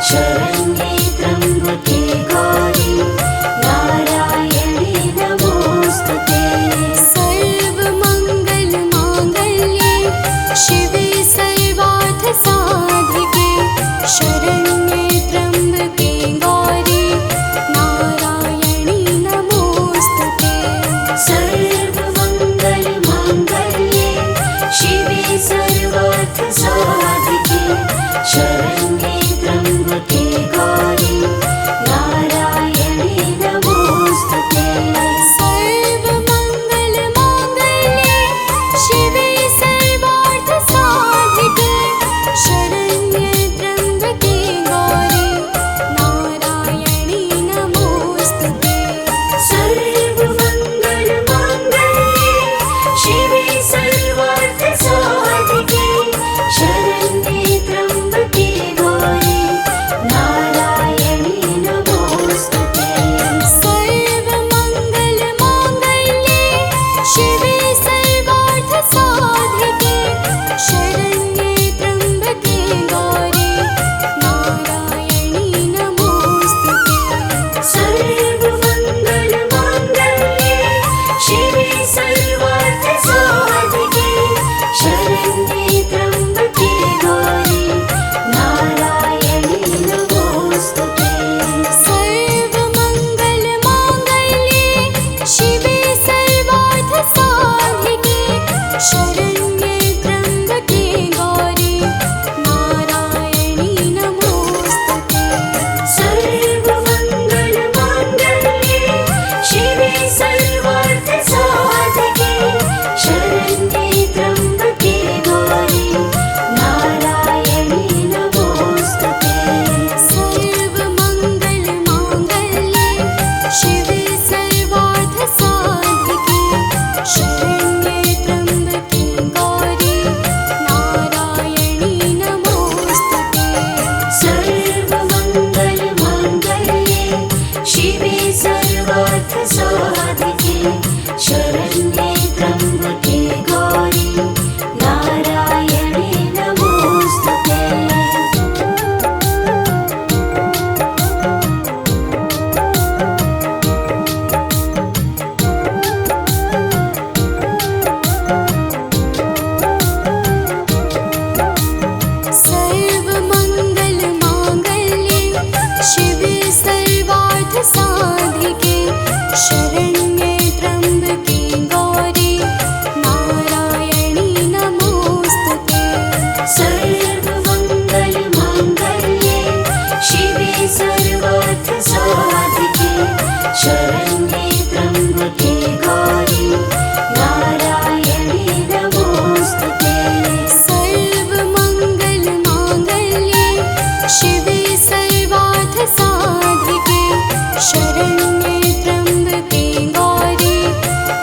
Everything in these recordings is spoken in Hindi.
शरण्ये त्र्यम्बके गौरी नारायणी नमोस्तुते। सर्वमङ्गलमाङ्गल्ये शिवे सर्वार्थसाधिके शरण्ये त्र्यम्बके गौरी नारायणी नमोस्तुते। सर्वमङ्गलमाङ्गल्ये शिवे सर्वार्थसाधिके शरण्ये त्र्यम्बके गौरी नारायणी नमोस्तुते। सर्वमङ्गलमाङ्गल्ये शिवे सर्वार्थसाधिके शरण्ये त्र्यम्बके गौरी नारायणी नमोस्तुते। सर्वमङ्गलमाङ्गल्ये शिवे सर्वार्थसाधिके शरण्ये त्र्यम्बके गौरी नारायणी नमोस्तुते। सर्वमङ्गलमाङ्गल्ये शिवे सर्वार्थसाधिके शरण्ये त्र्यम्बके गौरी नारायणी नमोस्तुते। सर्वमङ्गलमाङ्गल्ये शिवे सर्वार्थसाधिके शरण्ये त्र्यम्बके गौरी नारायणी नमोस्तुते। सर्वमङ्गलमाङ्गल्ये शिवे सर्वार्थसाधिके शरण्ये त्र्यम्बके गौरी नारायणी नमोस्तुते। सर्वमङ्गलमाङ्गल्ये शिवे सर्वार्थसाधिके शरण्ये त्र्यम्बके गौरी नारायणी नमोस्तुते। सर्वमङ्गलमाङ्गल्ये शिवे सर्वार्थसाधिके शरण्ये त्र्यम्बके गौरी नारायणी नमोस्तुते। सर्वमङ्गलमाङ्गल्ये शिवे सर्वार्थसाधिके शरण्ये त्र्यम्बके गौरी नारायणी नमोस्तुते। सर्वमङ्गलमाङ्गल्ये शिवे सर्वार्थसाधिके शरण्ये त्र्यम्बके गौरी नारायणी नमोस्तुते। सर्वमङ्गलमाङ्गल्ये शिवे सर्वार्थसाधिके शरण्ये त्र्यम्बके गौरी नारायणी नमोस्तुते। सर्वमङ्गलमाङ्गल्ये शिवे सर्वार्थसाधिके शरण्ये त्र्यम्बके गौरी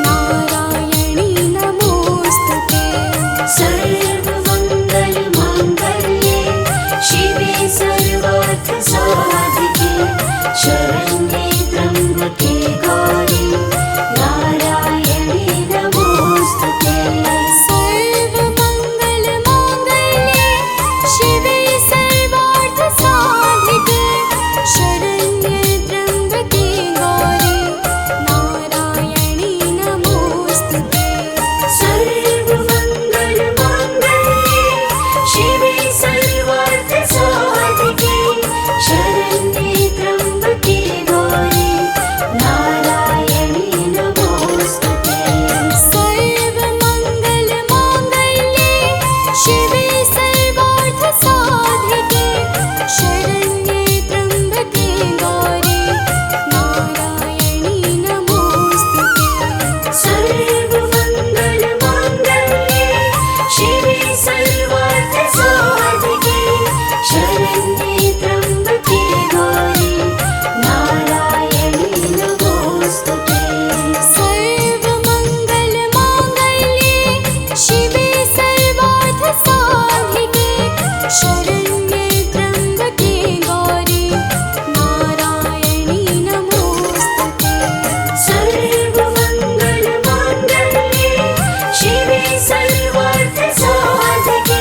नारायणी नमोस्तुते। सर्वमङ्गलमाङ्गल्ये शिवे सर्वार्थसाधिके शरण्ये त्र्यम्बके गौरी नारायणी नमोस्तुते। सर्वमङ्गलमाङ्गल्ये शिवे सर्वार्थसाधिके शरण्ये त्र्यम्बके गौरी नारायणी नमोस्तुते। सर्वमङ्गलमाङ्गल्ये शिवे सर्वार्थसाधिके शरण्ये त्र्यम्बके गौरी नारायणी नमोस्तुते। सर्वमङ्गलमाङ्गल्ये शिवे सर्वार्थसाधिके शरण्ये त्र्यम्बके गौरी नारायणी नमोस्तुते। सर्वमङ्गलमाङ्गल्ये शिवे सर्वार्थसाधिके शरण्ये त्र्यम्बके गौरी नारायणी नमोस्तुते। सर्वमङ्गलमाङ्गल्ये शिवे सर्वार्थसाधिके शरण्ये त्र्यम्बके गौरी नारायणी नमोस्तुते। सर्वमङ्गलमाङ्गल्ये शिवे सर्वार्थसाधिके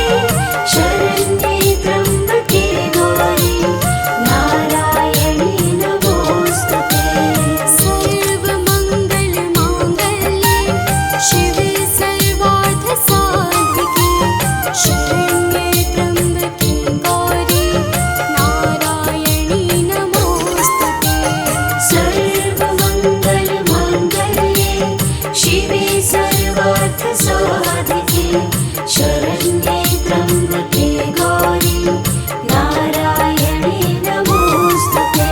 शरण्ये त्र्यम्बके गौरी नारायणे नमोऽस्तुते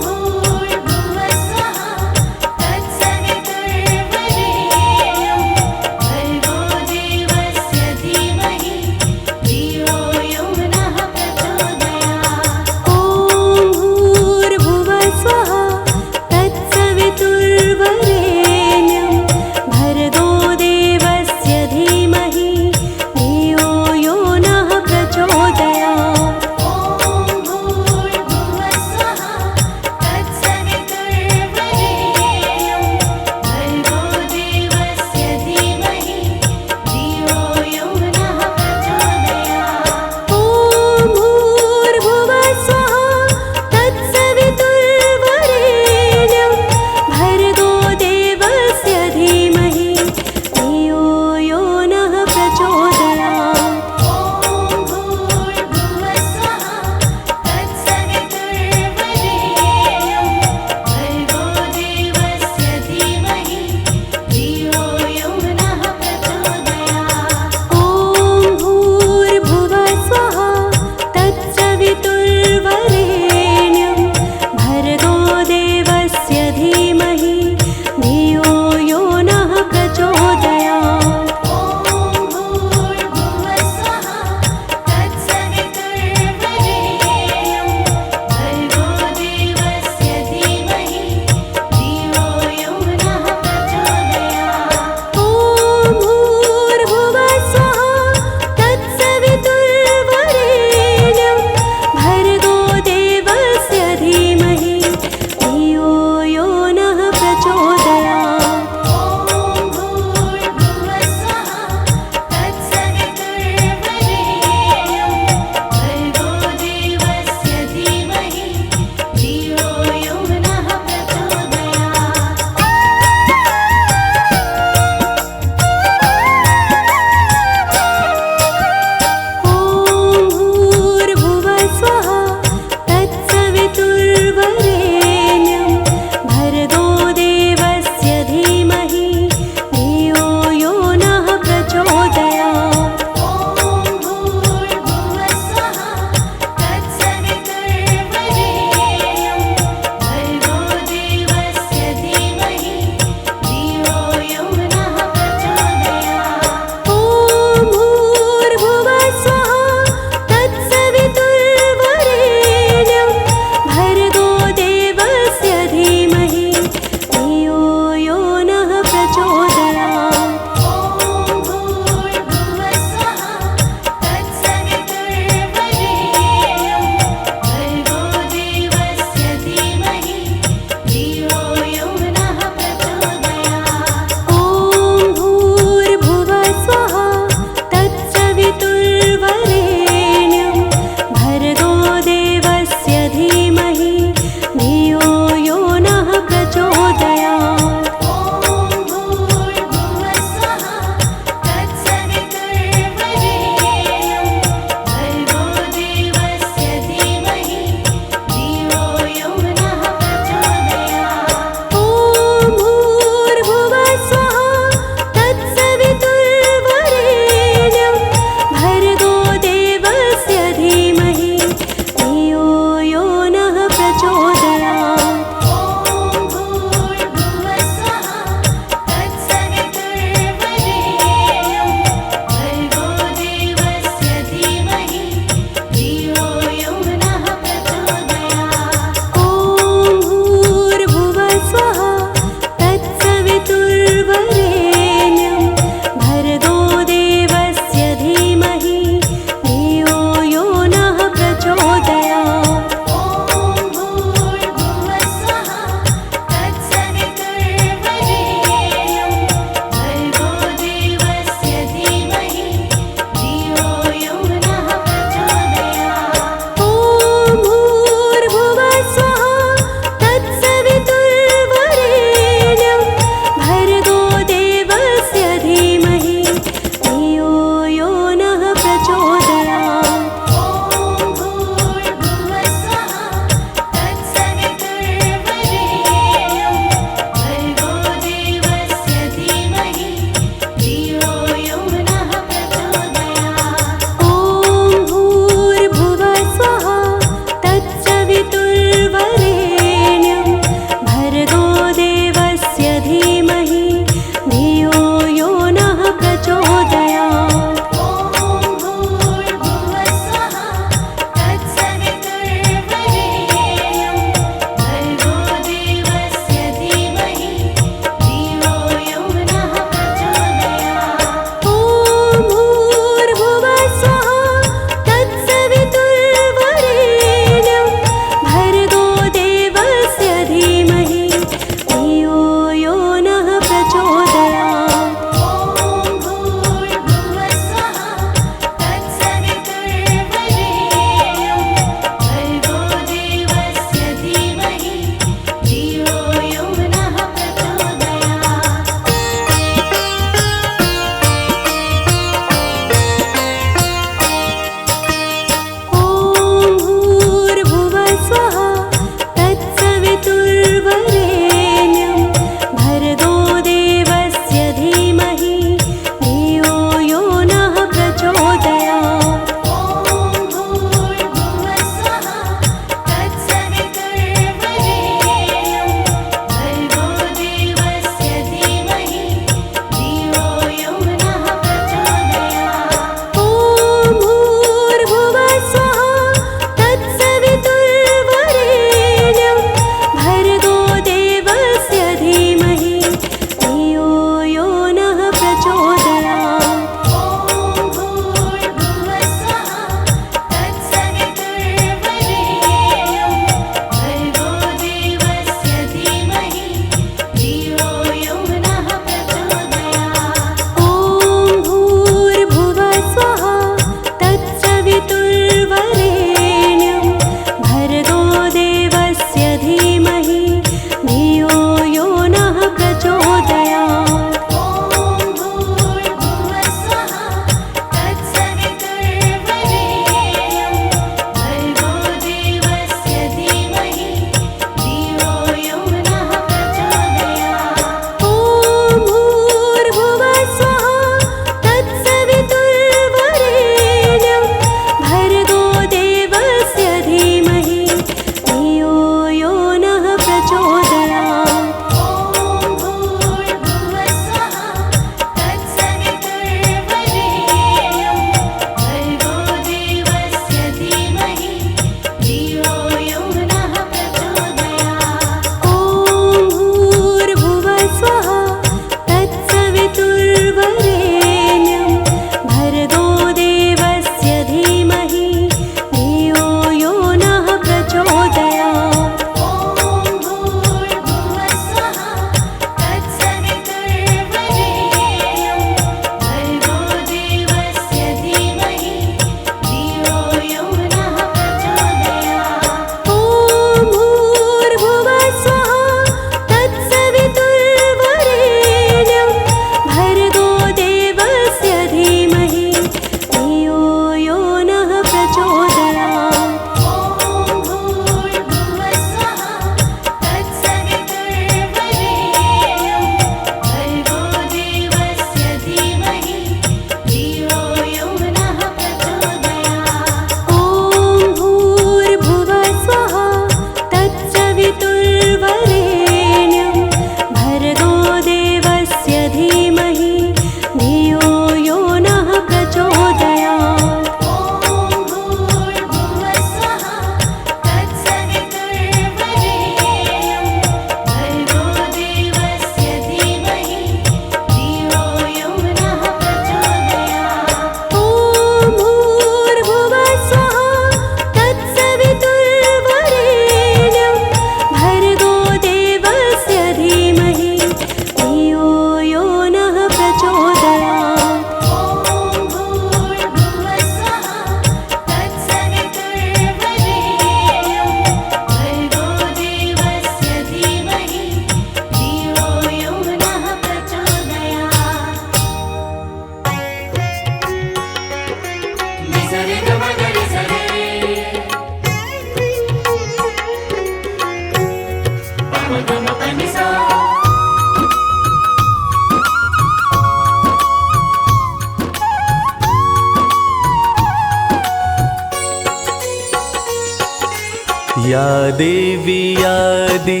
या देवी आदि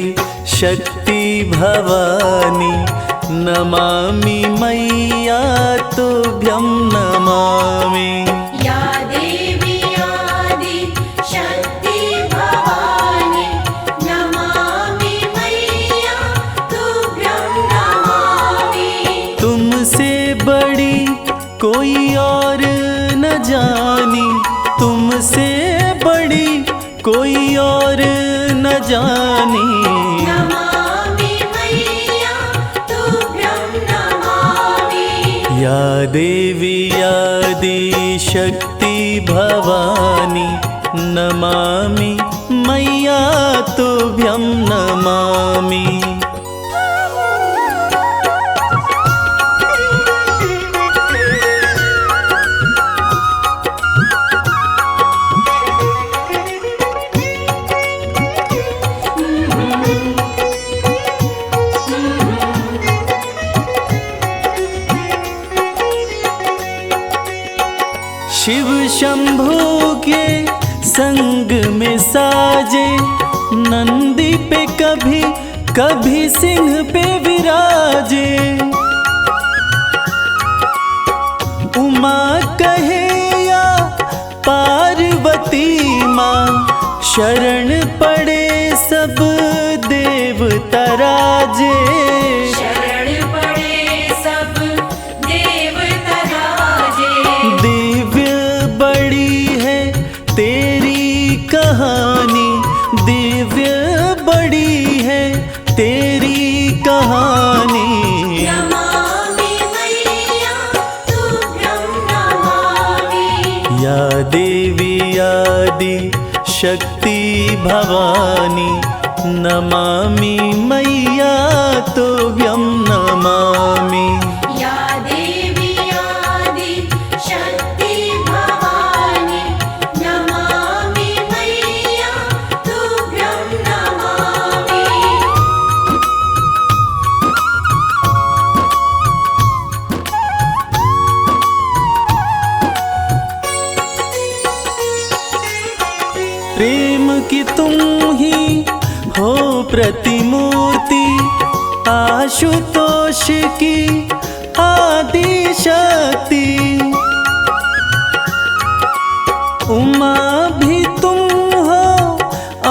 शक्ति भवानी नमामि मैया तुभ्यं नमामि। या देवी आदि शक्ति भवानी नमामि मैया तुभ्यं नमामि। तुमसे बड़ी कोई और न जानी, तुमसे बड़ी कोई और न जानी। नमामि मैया तुभ्यं नमामि। या देवी आदि शक्ति भवानी नमामि मैया तुभ्यं नमामि। शिव शंभू के संग में साजे, नंदी पे कभी कभी सिंह पे विराजे। उमा कहे या पार्वती माँ, शरण पड़े सब देवता राजे। शरण पड़े सब देवता राजे। दिव्य बड़ी है तेरी कहानी, दिव्य बड़ी है तेरी कहानी। नमामि मैया तुभ्यं नमामि। या देवी आदि शक्ति भवानी नमामि मैया तुभ्यं नमामि। या देवी आदि शक्ति भवानी नमामि मैया तुभ्यं नमामि। प्रेम की तुम ही हो प्रतिमूर्ति, आशुतोष की आदि शक्ति। उमा भी तुम हो,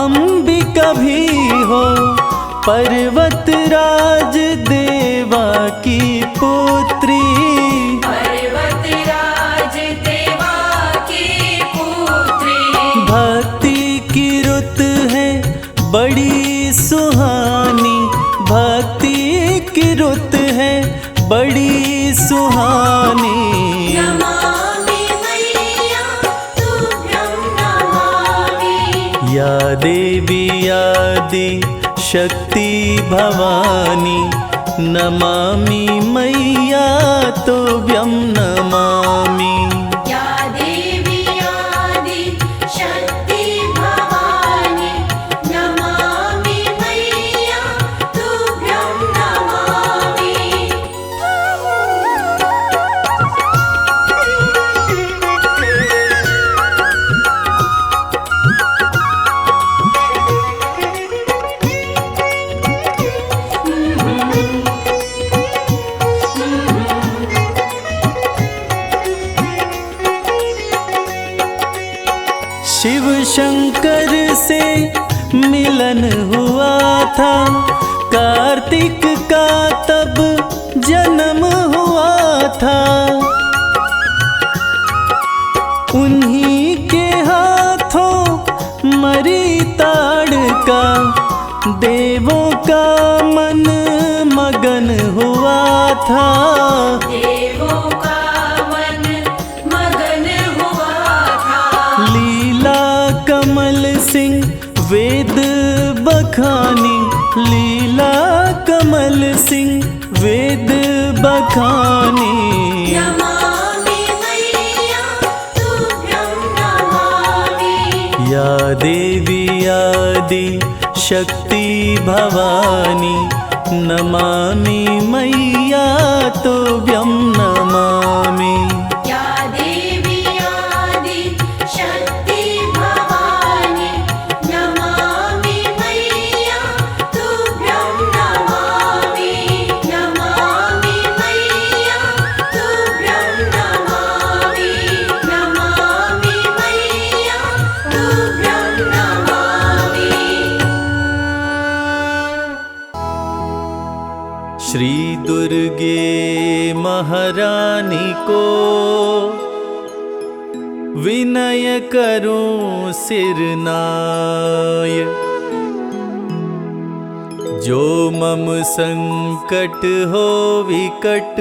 अंबिका भी हो, पर्वतराज देवा की पुत्री। पर्वतराज देवा की पुत्री। भक्ति की रुत है बड़ी सुहानी, भक्ति की रुत है बड़ी सुहानी। नमामि मैया तुभ्यं नमामि। या देवी आदि शक्ति भवानी नमामि मैया तुभ्यं नमामि। या देवी आदि शक्ति भवानी नमामि मैया तुभ्यं नमामि। शिव शंकर से मिलन हुआ था, कार्तिक का तब जन्म हुआ था। उन्हीं के हाथों मरी ताड़का, देवों का मन मगन हुआ था। देवों का मन मगन हुआ था। लीला कमल सिंह वेद बखानी, लीला कमल सिंह वेद बखानी। नमामि मैया तुभ्यं नमामि। या देवी आदि शक्ति भवानी नमामि मैया तुभ्यं नमामि। या देवी आदि शक्ति भवानी नमामि श्री दुर्गे महारानी को विनय करूं सिरनाय। जो मम संकट हो विकट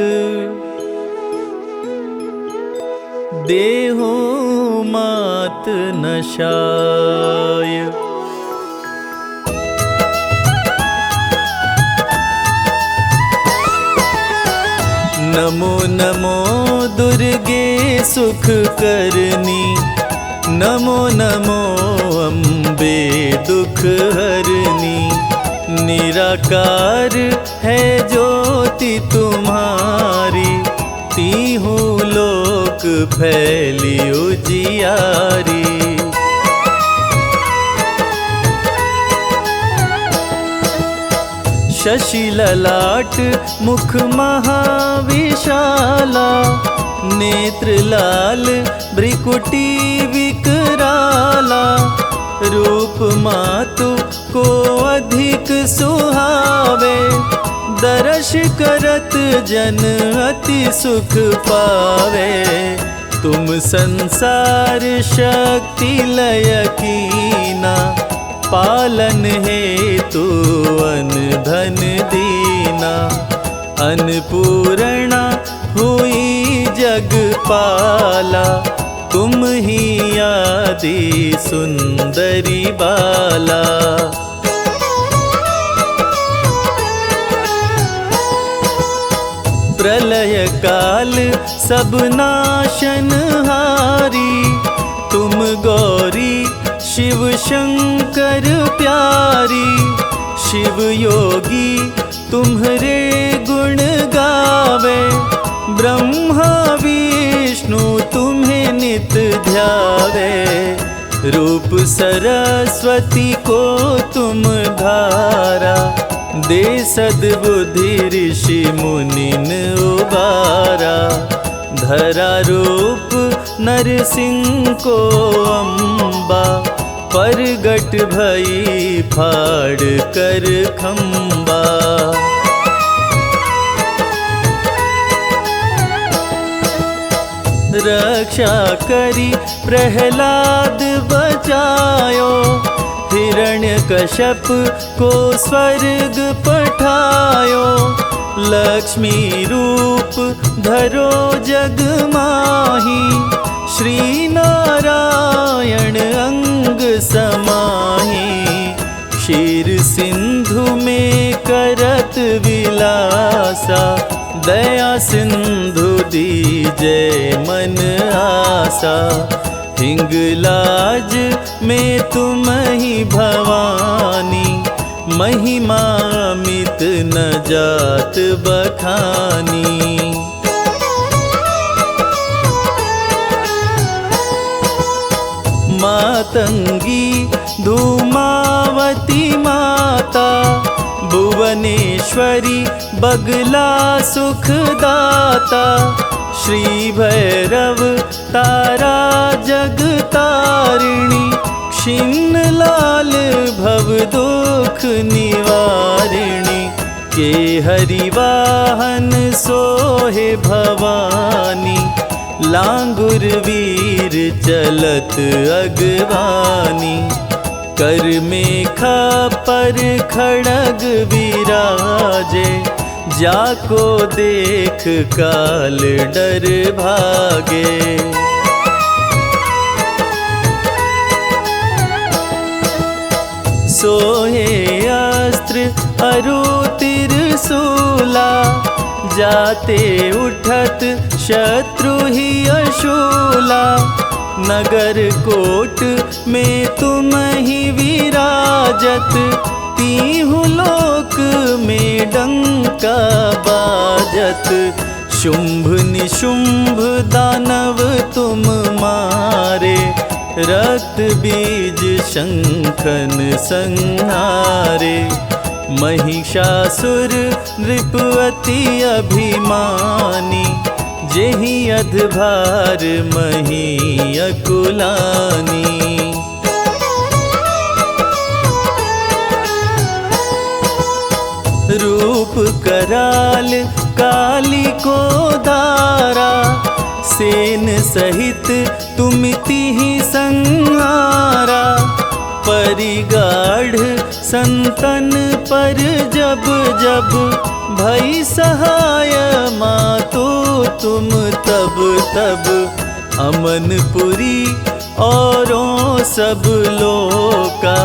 देहु मात नशाय। नमो नमो दुर्गे सुख करनी, नमो नमो अम्बे दुख हरनी। निराकार है ज्योति तुम्हारी, तीहू लोक फैली उजियारी। शशि ललाट मुख महाविशाला, नेत्र लाल भ्रिकुटी विकराला। रूप मातु को अधिक सुहावे, दर्श करत जन अति सुख पावे। तुम संसार शक्ति लय कीना, पालन हेतु अन धन दीना। अन्नपूर्णा हुई जगपाला, तुम ही आदि सुंदरी बाला। प्रलय काल सब नाशनहारी, तुम गौरी शिव शंकर प्यारी। शिव योगी तुम्हारे गुण गावे, ब्रह्मा विष्णु तुम्हें नित ध्यावे। रूप सरस्वती को तुम धारा, दे सद्बुद्धि ऋषि मुनिन उबारा। धरा रूप नरसिंह को अम्बा, परगट भई फाड़ कर खम्बा। रक्षा करी प्रहलाद बचायो, हिरण्यकश्यप को स्वर्ग पठायो। लक्ष्मी रूप धरो जग माही, श्री नारायण अंग समाही। क्षीर सिंधु में करत विलासा, दया सिंधु दीजे मन आसा। हिंगलाज में तुम ही भवानी, महिमा मित न जात बखानी। मातंगी धूमावती माता, भुवनेश्वरी बगला सुखदाता। श्री भैरव तारा जगतारिणी, क्षीण लाल भव दुख निवारिणी। के हरिवाहन सोहे भवानी, लांगुर वीर चलत अगवानी। कर में खपर खड़ग विराजे, जाको देख काल डर भागे। सोहे अस्त्र अरु त्रिशूला, जाते उठत शत्रु ही अशूला। नगर कोट में तुम ही विराजत, तीहू लोक में डंका बाजत। शुंभ निशुंभ दानव तुम मारे, रक्त बीज शंखन संहारे। महिषासुर नृपवती अभिमानी, जेहि अधभार मही अकुलानी। रूप कराल काली को धारा, सेन सहित तुमिति ही संहारा। परिगाढ़ संतन पर जब जब भई सहाय मातो तुम तब तब, अमनपुरी औरों सब लोका,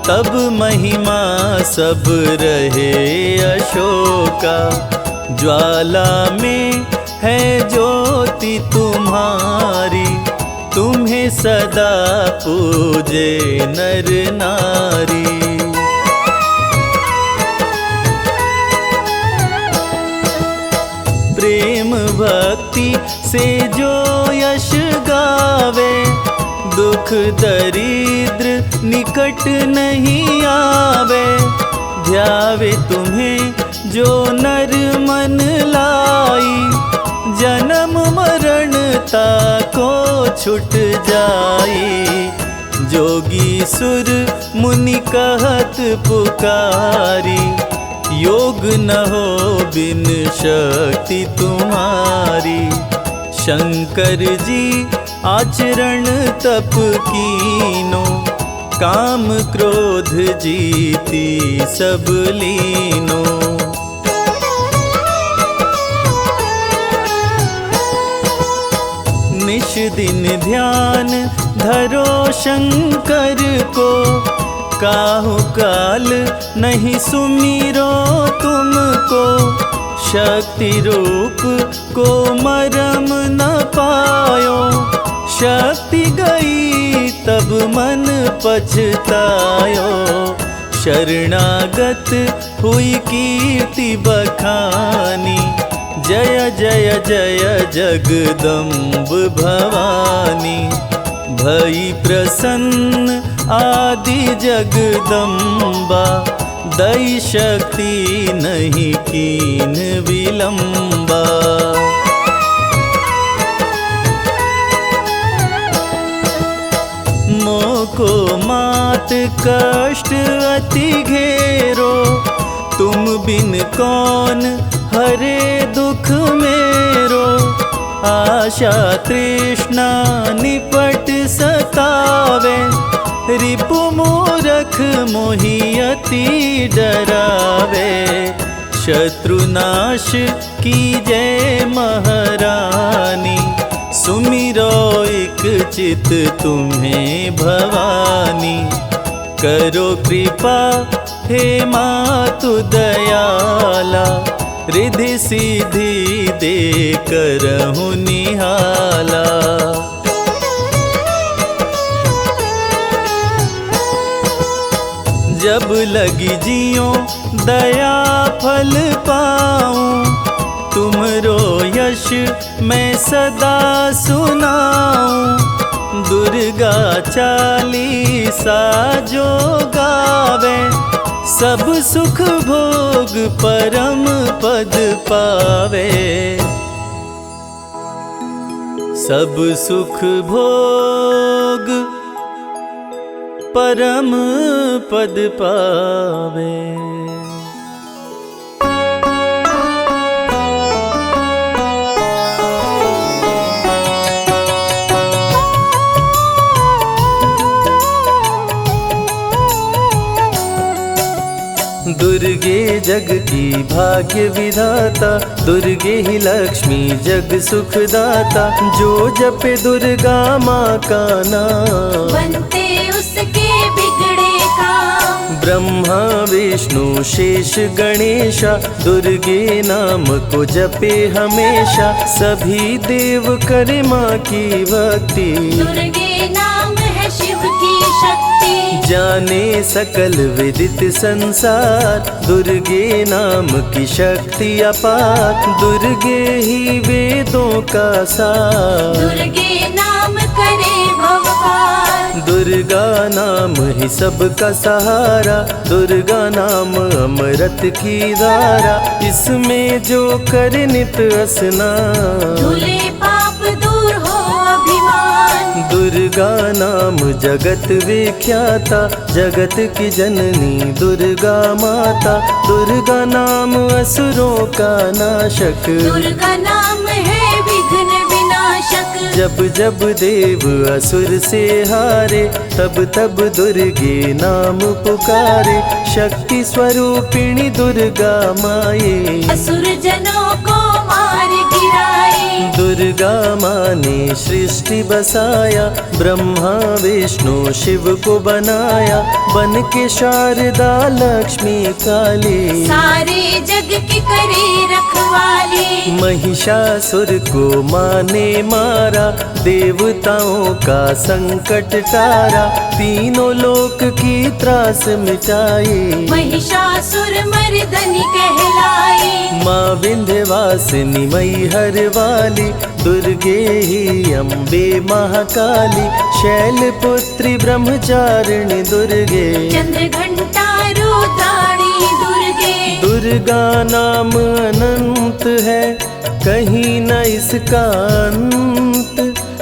तब महिमा सब रहे अशोका। ज्वाला में है ज्योति तुम्हारी, तुम्हें सदा पूजे नर नारी। प्रेम भक्ति से जो यश गावे, दुख दरिद्र निकट नहीं आवे। ध्यावे तुम्हें जो नर मन लाई, जन्म मरण ताको छुट जाई। जोगी सुर मुनि कहत पुकारी, योग न हो बिन शक्ति तुम्हारी। शंकर जी आचरण तप कीनो, काम क्रोध जीती सब लीनो। निश दिन ध्यान धरो शंकर को, काहु काल नहीं सुमिरो तुमको। शक्ति रूप को मरम न पायो, शक्ति गई तब मन पछतायो। शरणागत हुई कीर्ति बखानी, जय जय जय जगदम्ब भवानी। भई प्रसन्न आदि जगदम्बा, दई शक्ति नहीं कीन विलंबा। मोको मात कष्ट अति घेरो, तुम बिन कौन हरे दुख मेरो। आशा तृष्णा निपट सतावे, रिपु मूरख मोहि अति डरावे। शत्रुनाश की जय महारानी, सुमिरो एक चित तुम्हें भवानी। करो कृपा हे मातु दयाला, रिधि सीधी दे करहु निहाला। जब लगी जियो दया फल पाऊं, तुमरो यश मैं सदा सुनाऊं। दुर्गा चालीसा जो गावे, सब सुख भोग परम पद पावे। सब सुख भोग परम पद पावे। दुर्गे जग की भाग्य विधाता, दुर्गे ही लक्ष्मी जग सुखदाता। जो जपे दुर्गा माँ का नाम, बनते उसके बिगड़े काम। ब्रह्मा विष्णु शेष गणेशा, दुर्गे नाम को जपे हमेशा। सभी देव करे माँ की भक्ति, दुर्गे नाम है शिव की शक्ति। जाने सकल विदित संसार, दुर्गे नाम की शक्ति अपार। दुर्गे ही वेदों का सार, दुर्गे नाम करे भव पार। दुर्गा नाम ही सबका सहारा, दुर्गा नाम अमृत की धारा। इसमें जो करे नित स्नान, धुले पाप दूर हो अभिमान। दुर्गा नाम जगत विख्याता, जगत की जननी दुर्गा माता। दुर्गा नाम असुरों का नाशक, दुर्गा नाम है विघ्न विनाशक। जब जब देव असुर से हारे, तब तब दुर्गे नाम पुकारे। शक्ति स्वरूपिणी दुर्गा माये, असुर जनों को मार गिराए। दुर्गा माँ ने सृष्टि बसाया, ब्रह्मा विष्णु शिव को बनाया। बन के शारदा लक्ष्मी काली, सारे जग की करे रखवाली। महिषासुर को माँ ने मारा, देवताओं का संकट टारा। तीनों लोक की त्रास मिटाई, महिषासुर मर्दनी कहलाई। माँ विंध्यवासिनी मैहर वाली, दुर्गे ही अम्बे महाकाली। शैलपुत्री ब्रह्मचारिणी दुर्गे, चंद्रघंटा रुद्राणी दुर्गे। दुर्गा नाम अनंत है, कहीं न इसका अंत।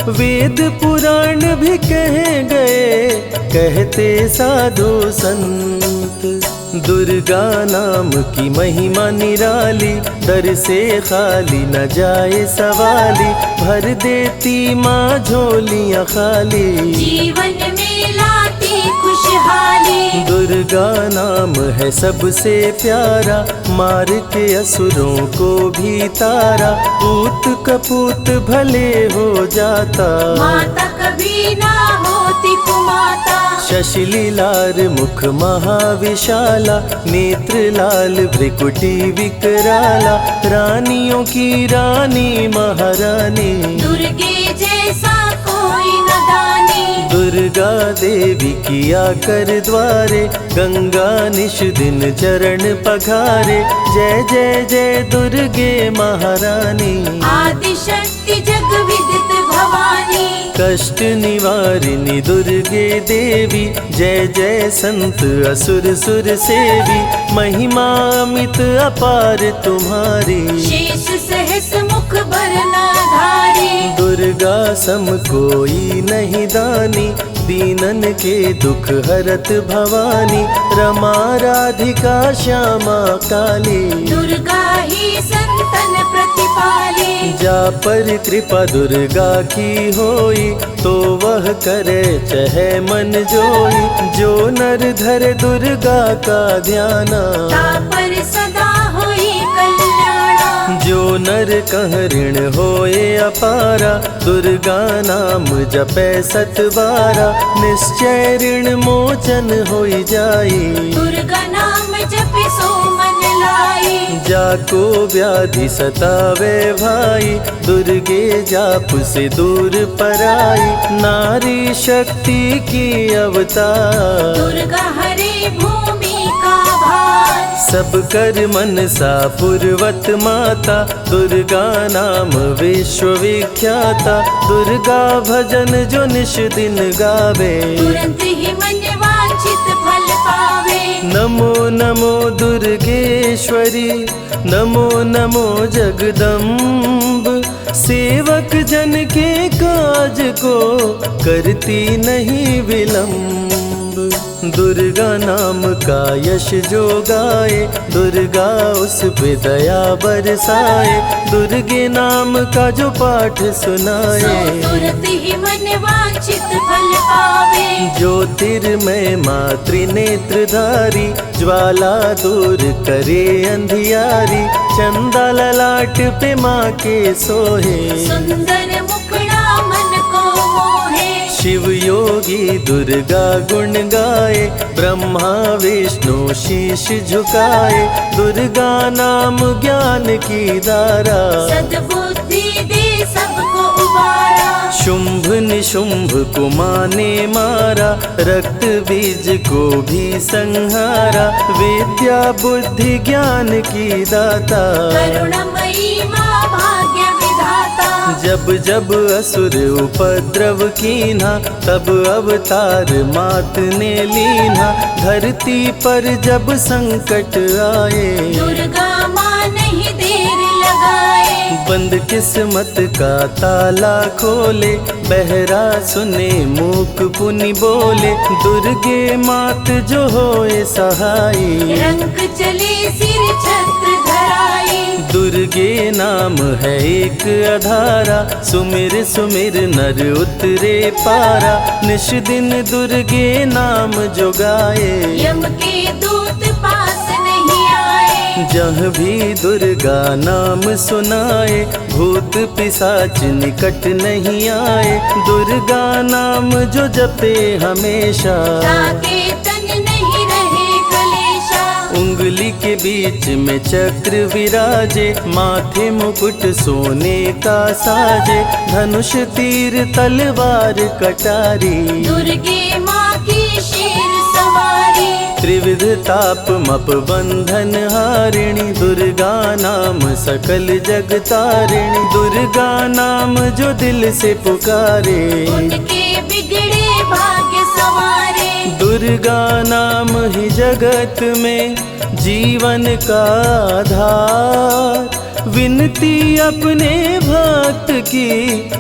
वेद पुराण भी कह गए, कहते साधु संत। दुर्गा नाम की महिमा निराली, दर से खाली न जाए सवाली। भर देती माँ झोलियाँ खाली, जीवन में लाती खुशहाली। दुर्गा नाम है सबसे प्यारा, मार के असुरों को भी तारा। पूत कपूत भले हो जाता, माता कभी ना होती कुमाता। शशिलीलार मुख महाविशाला, नेत्र लाल भ्रिकुटी विकराला। रानियों की रानी महारानी, दुर्गे जैसा कोई न दानी। दुर्गा देवी किया कर द्वारे, गंगा निश दिन चरण पखारे। जय जय जय दुर्गे महारानी, आदि शक्ति जग विदित भवानी। कष्ट निवारिणी दुर्गे देवी, जय जय संत असुर सुर सेवी। महिमा अमित अपार तुम्हारी, शेष सहस मुख बरनाधारी। दुर्गा सम कोई नहीं दानी, दीनन के दुख हरत भवानी। रमा राधिका श्यामा काली, दुर्गा ही संतन प्रतिपाली। जा पर कृपा दुर्गा की होई, तो वह करे चहे मन जोई। जो नर धर दुर्गा का ध्याना, ता पर सदा होई कल्याणा। जो नर कह ऋण होए अपारा, दुर्गा नाम जपै सत बारा। निश्चय ऋण मोचन होई जाई, दुर्गा नाम जपे सो मन लाई। जाको व्याधि सतावे भाई, दुर्गे जाप से दूर पराई। नारी शक्ति की अवतार, दुर्गा हरे भूमि का भार। सब कर मन सा पूर्वत माता, दुर्गा नाम विश्व विख्याता। दुर्गा भजन जो निश दिन गावे, तुरंत ही मन वांछित फल पावे। नमो नमो दुर्गेश्वरी, नमो नमो जगदम्ब। सेवक जन के काज को करती नहीं विलम्ब। दुर्गा नाम का यश जो गाए, दुर्गा उस पे दया बरसाए। दुर्गे नाम का जो पाठ सो सुनाए, तुरंत ही मन वांछित फल पावे। ज्योतिर्मय मातृ नेत्रधारी, ज्वाला दूर करे अंधियारी। चंदा ललाट पे माँ के सोहे, सुंदर मुखड़ा मन को मोहे। शिव योगी दुर्गा गुण गाए, ब्रह्मा विष्णु शीश झुकाए। दुर्गा नाम ज्ञान की धारा, सद्बुद्धि दे सबको उबारा। शुंभ निशुंभ को माने मारा, रक्त बीज को भी संहारा। विद्या बुद्धि ज्ञान की दाता, करुणमयी माँ भाग्य विधाता। जब जब असुर उपद्रव कीन्हा, तब अवतार मात ने लीन्हा। धरती पर जब संकट आए, दुर्गा माँ नहीं देर लगाए। बंद किस्मत का ताला खोले, बहरा सुने मूक पुनि बोले, दुर्गे मात जो होए सहाई, रंग चले सिर छत्र धराई। दुर्गे नाम है एक अधारा, सुमिर सुमिर नर उतरे पारा, निश दिन दुर्गे नाम जो गाए, यम के दूत पास नहीं आए। जहाँ भी दुर्गा नाम सुनाए, भूत पिशाच निकट नहीं आए, दुर्गा नाम जो जपे हमेशा, ताके तन नहीं रहे कलेशा। उंगली के बीच में चक्र विराजे, माथे मुकुट सोने का साजे, धनुष तीर तलवार कटारी, दुर्गे माँ की शेर सवारी। त्रिविध ताप मप बंधन हारिणी, दुर्गा नाम सकल जग तारिणी, दुर्गा नाम जो दिल से पुकारे, उनके बिगड़े भाग्य संवारे। दुर्गा नाम ही जगत में जीवन का आधार, विनती अपने भक्त की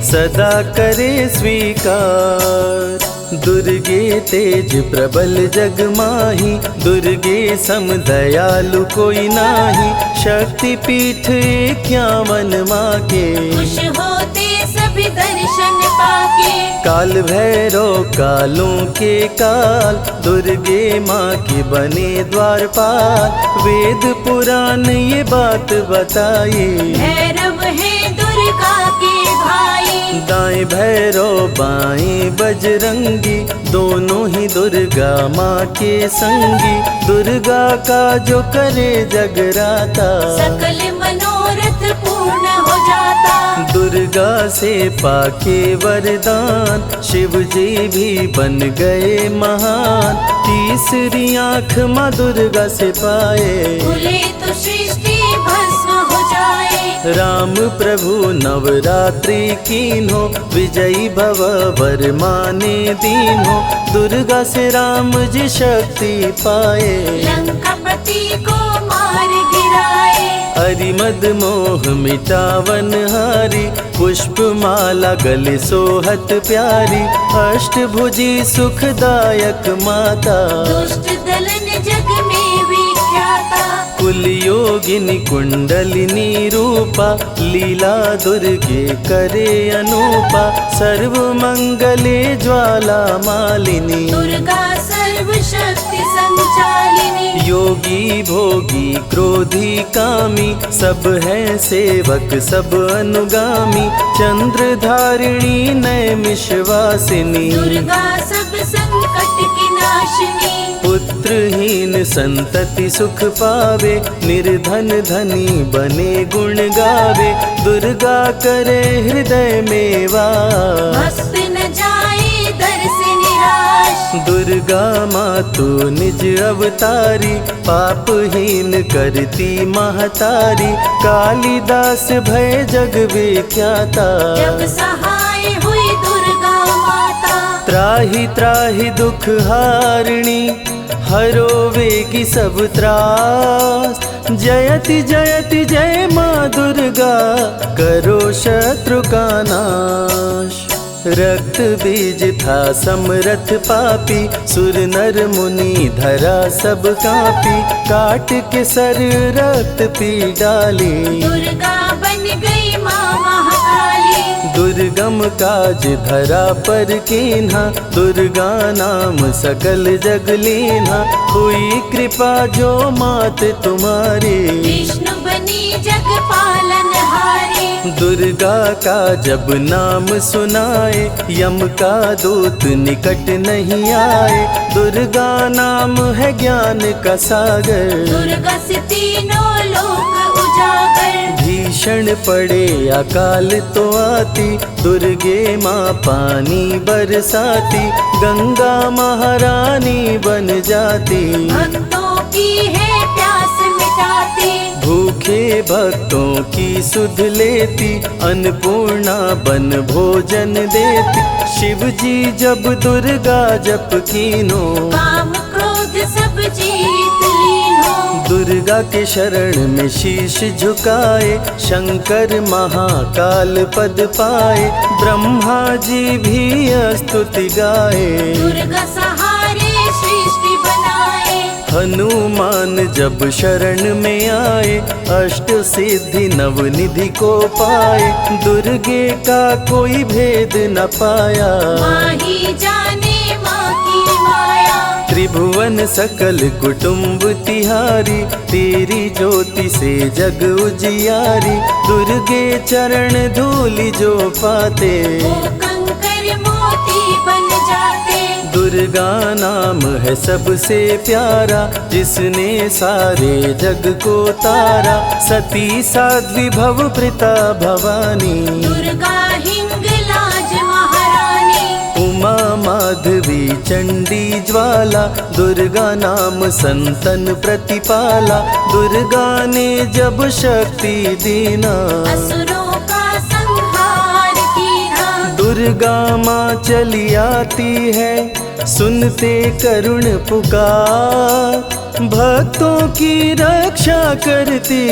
सदा करे स्वीकार। दुर्गे तेज प्रबल जग माही, दुर्गे सम दयालु कोई नाही, शक्ति पीठ 51 माँ के, खुश होते सभी दर्शन पाके। काल भैरव कालों के काल, दुर्गे माँ के बने द्वारपाल, वेद पुराण ये बात बताई, भैरव है दुर्गा के भाई। दाएं भैरव बाएं बजरंगी, दोनों ही दुर्गा माँ के संगी, दुर्गा का जो करे जगराता, सकल मनोरथ पूर्ण हो जाता। दुर्गा से पाके वरदान, शिव जी भी बन गए महान, तीसरी आँख माँ दुर्गा से पाए, खुले तो सृष्टि भस्म हो जाए। राम प्रभु नवरात्रि कीन्हो, विजयी भव वर माने दीन्हो, दुर्गा से राम जी शक्ति पाए, लंकापति को मार गिराए। हरिमद मोह मिटावन हारी, पुष्प माला गले सोहत प्यारी, अष्टभुजी सुखदायक माता, दुष्ट दलन जग में विख्याता। कुल योगिनी कुंडलिनी रूपा, लीला दुर्गे करे अनूपा, सर्व मंगले ज्वाला मालिनी, दुर्गा सर्वशक्ति संचालिनी। योगी भोगी क्रोधी कामी, सब हैं सेवक सब अनुगामी, चंद्र धारिणी नैमिषवासिनी, दुर्गा सब संकट की नाशिनी। पुत्रहीन संतति सुख पावे, निर्धन धनी बने गुण गावे, दुर्गा करे हृदय में वास, भक्त न जाए दर से निराश। दुर्गा माँ तू निज अवतारी, पापहीन करती महतारी, कालिदास भय जग विख्याता, जब सहाय हुई दुर्गा माता। त्राहि त्राहि दुख हारिणी, हरो वेगी सब त्रास, जयति जयति जय माँ दुर्गा, करो शत्रु का नाश। रक्त बीज था समरथ पापी, सुर नर मुनि धरा सब कापी, काट के सर रक्त पी डाली, दुर्गा बन गई माँ महाकाली। दुर्गम काज धरा पर कीन्हा, दुर्गा नाम सकल जग लीन्हा, हुई कृपा जो मात तुम्हारी, विष्णु बनी जग पालन हारी। दुर्गा का जब नाम सुनाए, यम का दूत निकट नहीं आए, दुर्गा नाम है ज्ञान का सागर, दुर्गा से तीनों लोक उजागर। भीषण पड़े अकाल तो आती, दुर्गे माँ पानी बरसाती, गंगा महारानी बन जाती, भक्तों की है प्यास मिटाती। भूखे भक्तों की सुध लेती, अन्नपूर्णा बन भोजन देती, शिव जी जब दुर्गा जप कीनो, काम क्रोध सब जीत लीनो। दुर्गा के शरण में शीश झुकाए, शंकर महाकाल पद पाए, ब्रह्मा जी भी स्तुति गाए। दुर्गा सहारे सृष्टि बनाए, हनुमान जब शरण में आए, अष्ट सिद्धि नवनिधि को पाए, दुर्गे का कोई भेद न पाया। माही जाने माँ की माया, त्रिभुवन सकल कुटुंब तिहारी, तेरी ज्योति से जग उजियारी, दुर्गे चरण धूलि जो पाते, वो कंकर मोती बन जाते। दुर्गा नाम है सबसे प्यारा, जिसने सारे जग को तारा, सती साध्वी भव प्रीता भवानी, दुर्गा हिंगलाज महारानी, उमा माधवी चंडी ज्वाला, दुर्गा नाम संतन प्रतिपाला, दुर्गा ने जब शक्ति दीना, असुरों का संहार कीना। दुर्गा माँ चली आती है, सुनते करुण पुकार, भक्तों की रक्षा करती,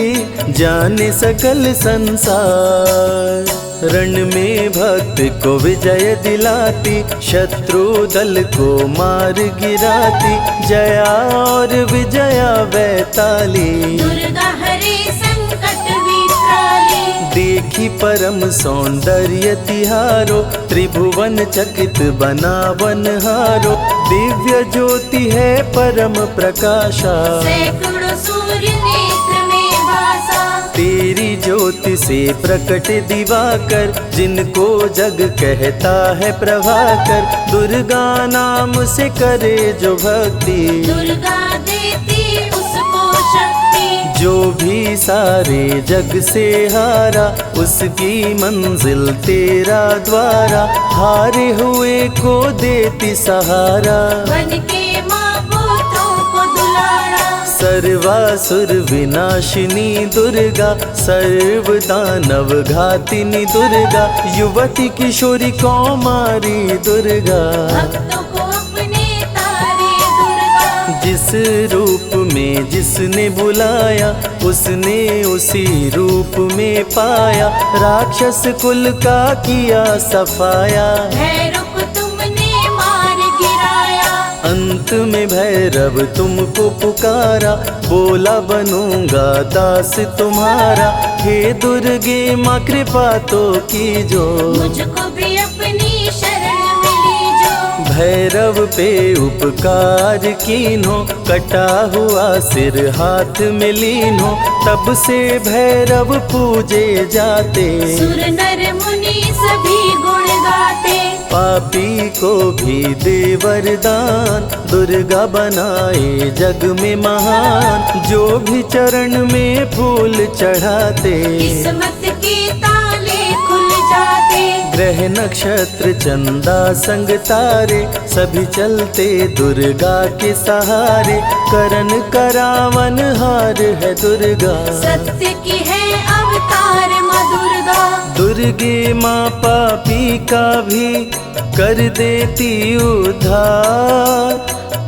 जाने सकल संसार। रण में भक्त को विजय दिलाती, शत्रु दल को मार गिराती, जया और विजया वैताली, दुर्गा हरे संकट विकराली, देखी परम सौंदर्य तिहारो, त्रिभुवन चकित बनावन हारो, दिव्य ज्योति है परम प्रकाशा, सैकड़ों सूर्य नेत्र में भासा। तेरी ज्योति से प्रकट दिवाकर, जिनको जग कहता है प्रभाकर, दुर्गा नाम से करे जो भक्ति, दुर्गा देती उसको शक्ति, जो भी सारे जग से हारा, उसकी मंजिल तेरा द्वारा, हारे हुए को देती सहारा। बन के माँ पुत्रों को दुलारा, सर्वासुर विनाशिनी दुर्गा, सर्व दानव घातिनी दुर्गा, युवती किशोरी कौमारी दुर्गा, भक्तों को अपने तारे दुर्गा, जिस रूप में जिसने बुलाया, उसने उसी रूप में पाया, राक्षस कुल का किया सफाया, भैरव को तुमने मार गिराया, अंत में भैरव तुमको पुकारा, बोला बनूंगा दास तुम्हारा, हे दुर्गे माँ कृपा तो कीजो, मुझको भी अपनी शरण में लीजो। भैरव पे उपकार कीन्हो, कटा हुआ सिर हाथ में लीन्हो, तब से भैरव पूजे जाते, सुर नर मुनि सभी गुण गाते, पापी को भी दे वरदान, दुर्गा बनाए जग में महान, जो भी चरण में फूल चढ़ाते, किस्मत के ताले खुल जाते, ग्रह नक्षत्र चंदा संग तारे, सभी चलते दुर्गा के सहारे, करन करावन हार है दुर्गा, सत्य की है अवतार माँ दुर्गा, दुर्गे माँ पापी का भी कर देती उद्धार,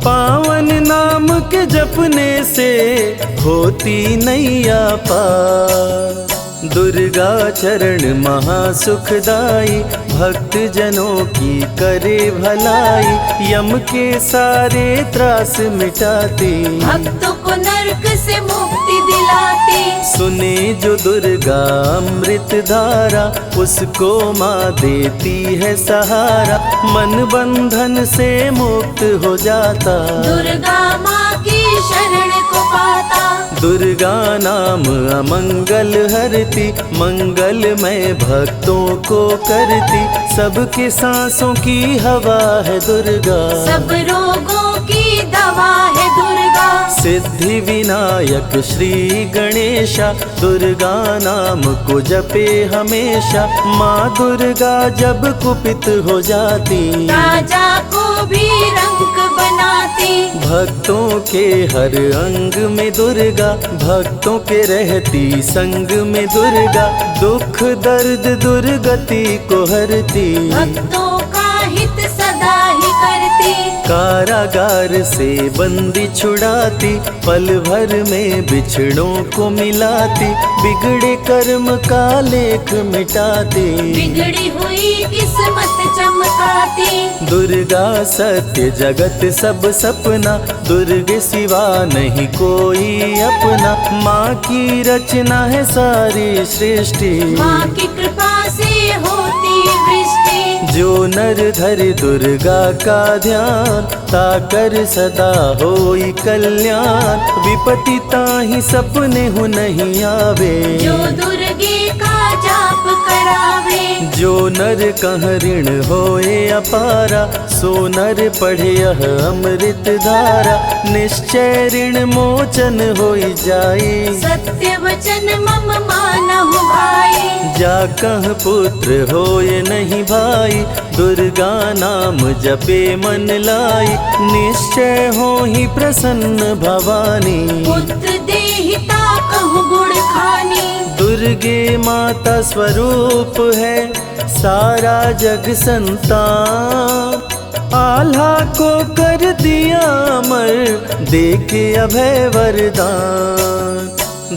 पावन नाम के जपने से होती नैया पार, दुर्गा चरण महासुखदाई, भक्त जनों की करे भलाई, यम के सारे त्रास मिटाती, भक्तों को नरक से मुक्ति दिलाती, सुने जो दुर्गा अमृत धारा, उसको माँ देती है सहारा, मन बंधन से मुक्त हो जाता, दुर्गा माँ की शरण को पाता, दुर्गा नाम अमंगल हरती, मंगलमय भक्तों को करती, सबके सांसों की हवा है दुर्गा, सब रोगों की दवा है दुर्गा, सिद्धि विनायक श्री गणेशा, दुर्गा नाम को जपे हमेशा, माँ दुर्गा जब कुपित हो जाती, राजा को भी रंक बनाती, भक्तों के हर अंग में दुर्गा, भक्तों के रहती संग में दुर्गा, दुख दर्द दुर्गति को हरती, भक्तों का हित सदा ही करती, कारागार से बंदी छुड़ाती, पल भर में बिछड़ों को मिलाती, बिगड़े कर्म का लेख मिटाती, बिगड़ी हुई किस्मत चमकाती। दुर्गा सत्य जगत सब सपना, दुर्गे सिवा नहीं कोई अपना। माँ की रचना है सारी सृष्टि, माँ की कृपा से होती वृष्टि। जो नर धरे दुर्गा का ध्यान, ताकर सदा होई कल्याण। विपत्ति ताहि सपने हो नहीं आवे, जो दुर्गे का जाप करावे। जो नर कह ऋण होए अपारा, सो नर पढ़े यह अमृत धारा। निश्चय ऋण मोचन होई जाए, सत्य वचन मम मानहु भाई। जा कह पुत्र होए नहीं भाई, दुर्गा नाम जपे मन लाई। निश्चय हो ही प्रसन्न भवानी, पुत्र देहिता कहु गुण खानी। दुर्गे माता स्वरूप है सारा जग संतान। आल्हा को कर दिया अमर, देके अभय वरदान।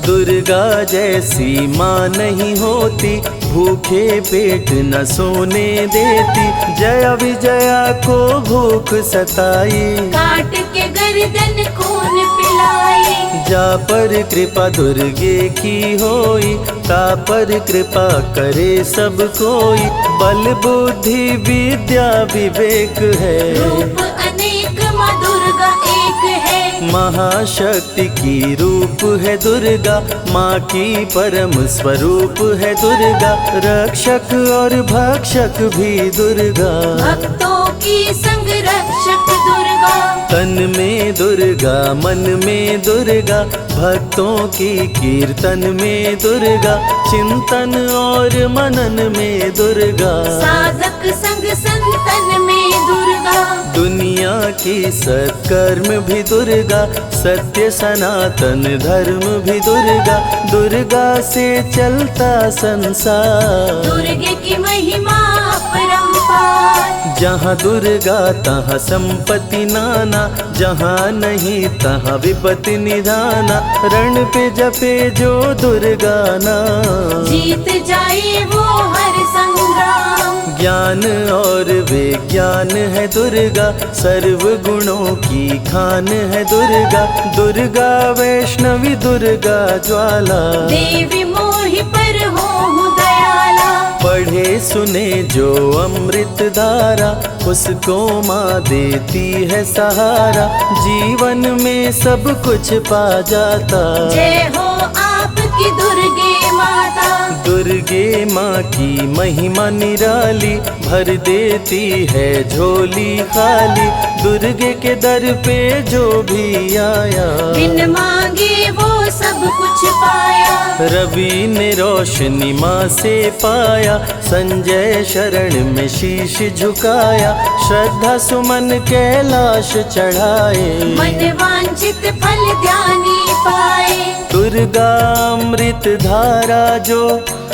दुर्गा जैसी माँ नहीं होती, भूखे पेट न सोने देती। जया विजया को भूख सताई, काट के गर्दन खून पिलाई। जा पर कृपा दुर्गे की होई, ता पर कृपा करे सब कोई। बल बुद्धि विद्या विवेक है, रूप अनेक माँ दुर्गा एक है। महाशक्ति की रूप है दुर्गा, माँ की परम स्वरूप है दुर्गा। रक्षक और भक्षक भी दुर्गा, भक्तों की संग रक्षक दुर्गा। तन में दुर्गा मन में दुर्गा, भक्तों की कीर्तन में दुर्गा। चिंतन और मनन में दुर्गा, साधक संग संतन में दुर्गा। दुनिया की सत्कर्म भी दुर्गा, सत्य सनातन धर्म भी दुर्गा। दुर्गा से चलता संसार, दुर्गे की महिमा अपरंपार। जहाँ दुर्गा तहाँ संपत्ति नाना, जहाँ नहीं तहाँ विपत्ति निधाना। रण पे जपे जो दुर्गा नाम, जीत जाए वो हर संग्राम। ज्ञान और विज्ञान है दुर्गा, सर्व गुणों की खान है दुर्गा। दुर्गा वैष्णवी दुर्गा ज्वाला, देवी मोहि पर हो दयाला। पढ़े सुने जो अमृत धारा, उसको माँ देती है सहारा। जीवन में सब कुछ पा जाता, जय हो आपकी दुर्गे माता। दुर्गे माँ की महिमा निराली, भर देती है झोली खाली। दुर्गे के दर पे जो भी आया, बिन मांगे वो सब कुछ पाया। रवि ने रोशनी माँ से पाया, संजय शरण में शीश झुकाया। श्रद्धा सुमन कैलाश चढ़ाए, मन वांछित फल ध्यानी पाए। दुर्गा अमृत धारा जो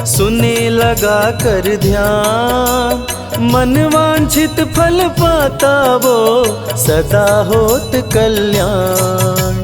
सुने लगा कर ध्यान। मन वांछित फल पाता वो, सदा होत कल्याण।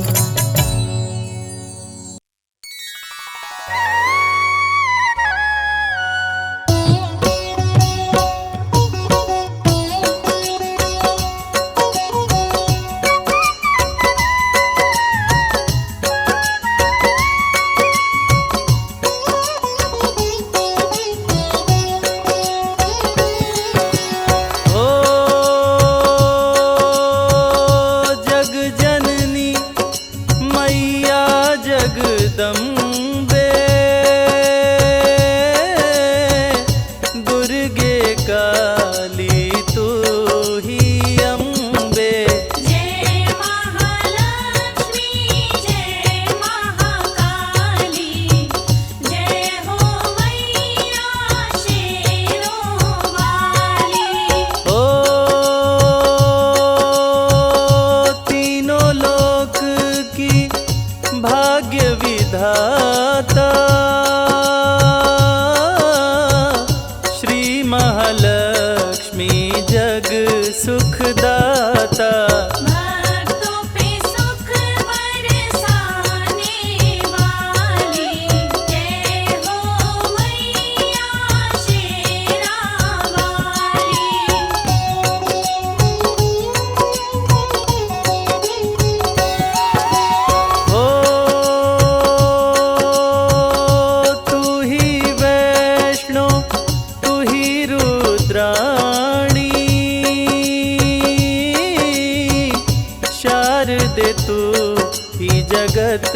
जगत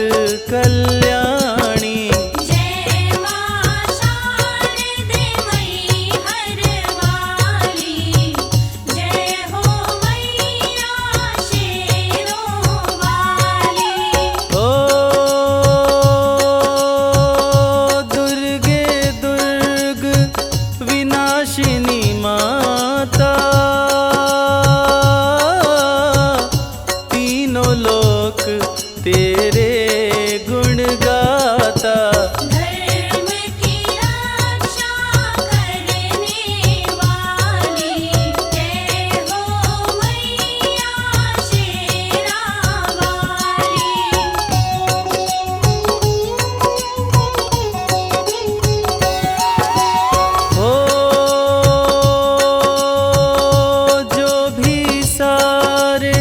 कल्याणी। जय मां शारदे मई हरवाली, जय हो मैया शेरों वाली। ओ दुर्गे दुर्ग विनाशिनी माता, तीनों लोक तेरे गुण गाता। धर्म की रक्षा करने वाली, जय हो मैया शेरा हो जो भी सारे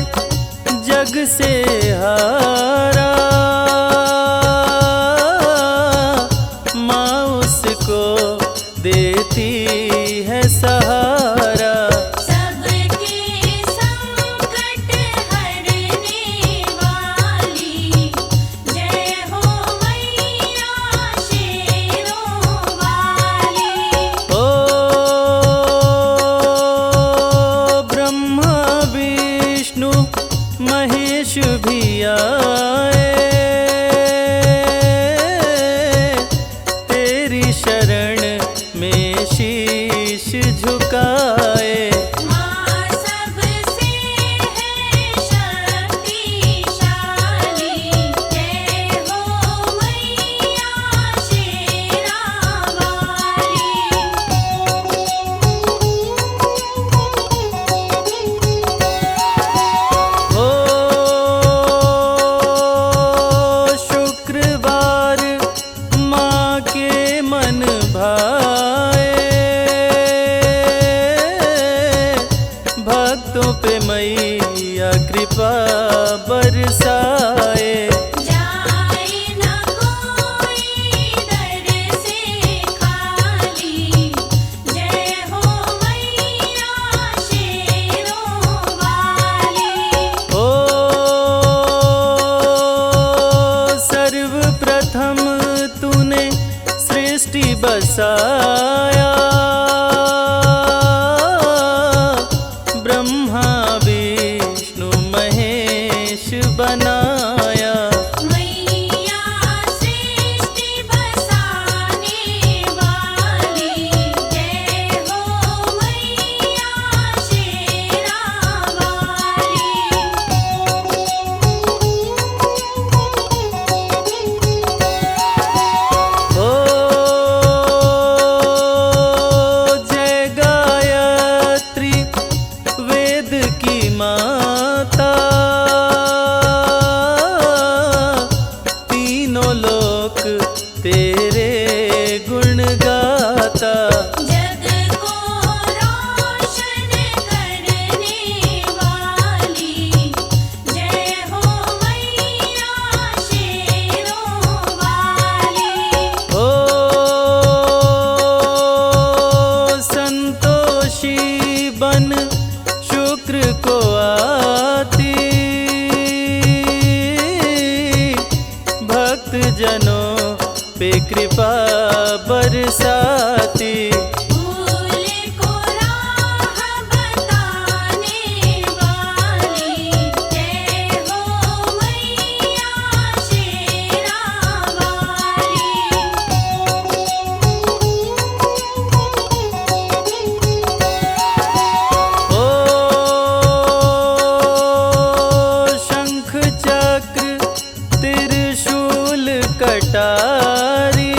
जग से हारा, माँ उसको देती है सहारा। सबके संकट हरने वाली, जय हो मैया शेरों वाली। ओ ब्रह्मा विष्णु महेश भी आए, तेरी शरण में शीश झुकाए। मां सबसे है शक्तिशाली, जय हो मैया शेरा वाली। ओ शुक्रवार माँ के मन भाए, भक्तों पे मैया कृपा बरसाए। जाए न कोई दर से खाली, जय हो मैया शेरों वाली। ओ सर्वप्रथम तूने सृष्टि बसाया, ब्रह्मा विष्णु महेश बनाया। मैया सृष्टि बसाने वाली, जय हो मैया शेरा वाली। ओ जय गायत्री वेद की माता, तीनों लोक तेरे गुण गाता। जग को रोशन करने वाली, जय हो मैया शेरों वाली। ओ संतोषी बन शुक्र को आती, भक्त जनों पे कृपा बरसाती। भूल को राह बताने वाली, जय हो मैया शेरा वाली। ओ शंख चक्र त्रिशूल कटारी,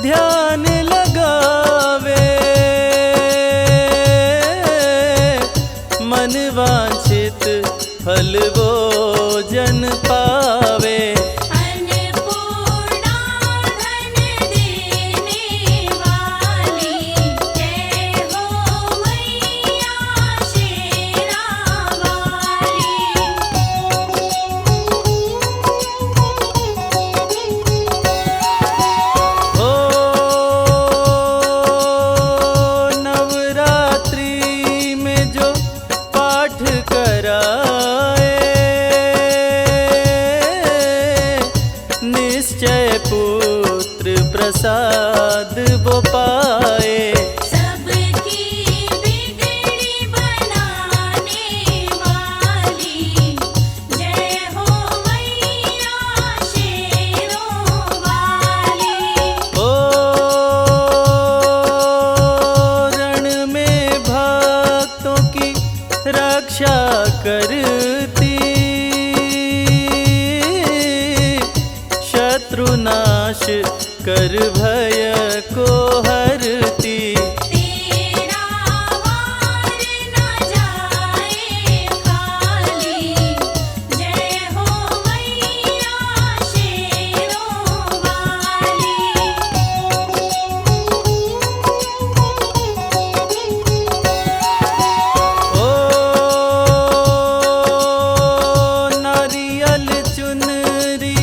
ध्यान लगावे, मन वांछित फल वो जन पावे। अन्नपूर्णा धन देने वाली, जय हो मैया शेरा वाली। ओ नवरात्रि में जो पाठ कराए, निश्चय पुत्र प्रसाद वो पाए। सबकी बिगड़ी बनाने वाली, जय हो मैया शेरों वाली। ओ रण में भक्तों की रक्षा करती, शत्रुनाश कर भय को हरती। तेरा वार न जाए खाली, जय हो मैया शेरों वाली। ओ नारियल चुनरी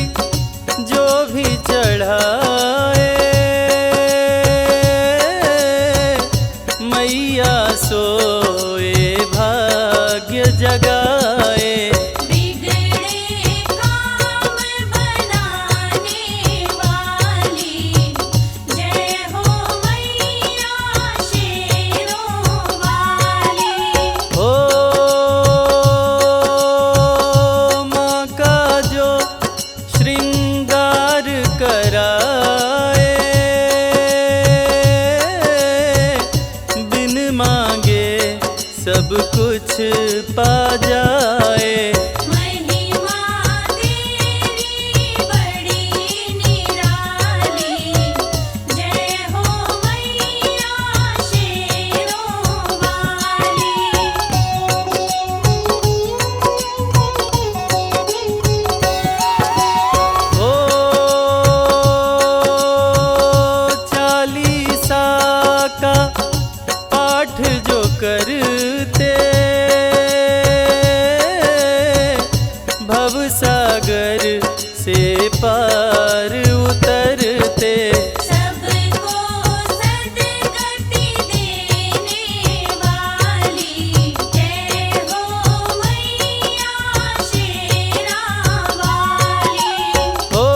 जो भी चढ़ाए, मैया सोए भाग्य जगाए। बिगड़े काम बनाने वाली, जय हो मैया शेरों वाली। ओ माँ का जो श्रृंगार कराए, बिन मांगे सब कुछ पा जाए। महिमा तेरी बड़ी निराली, जय हो मैया शेरों वाली। ओ चालीसा का पाठ जो करते, भवसागर से पार उतरते। सबको सद्गति देने वाली, जय हो मैया शेरा वाली। ओ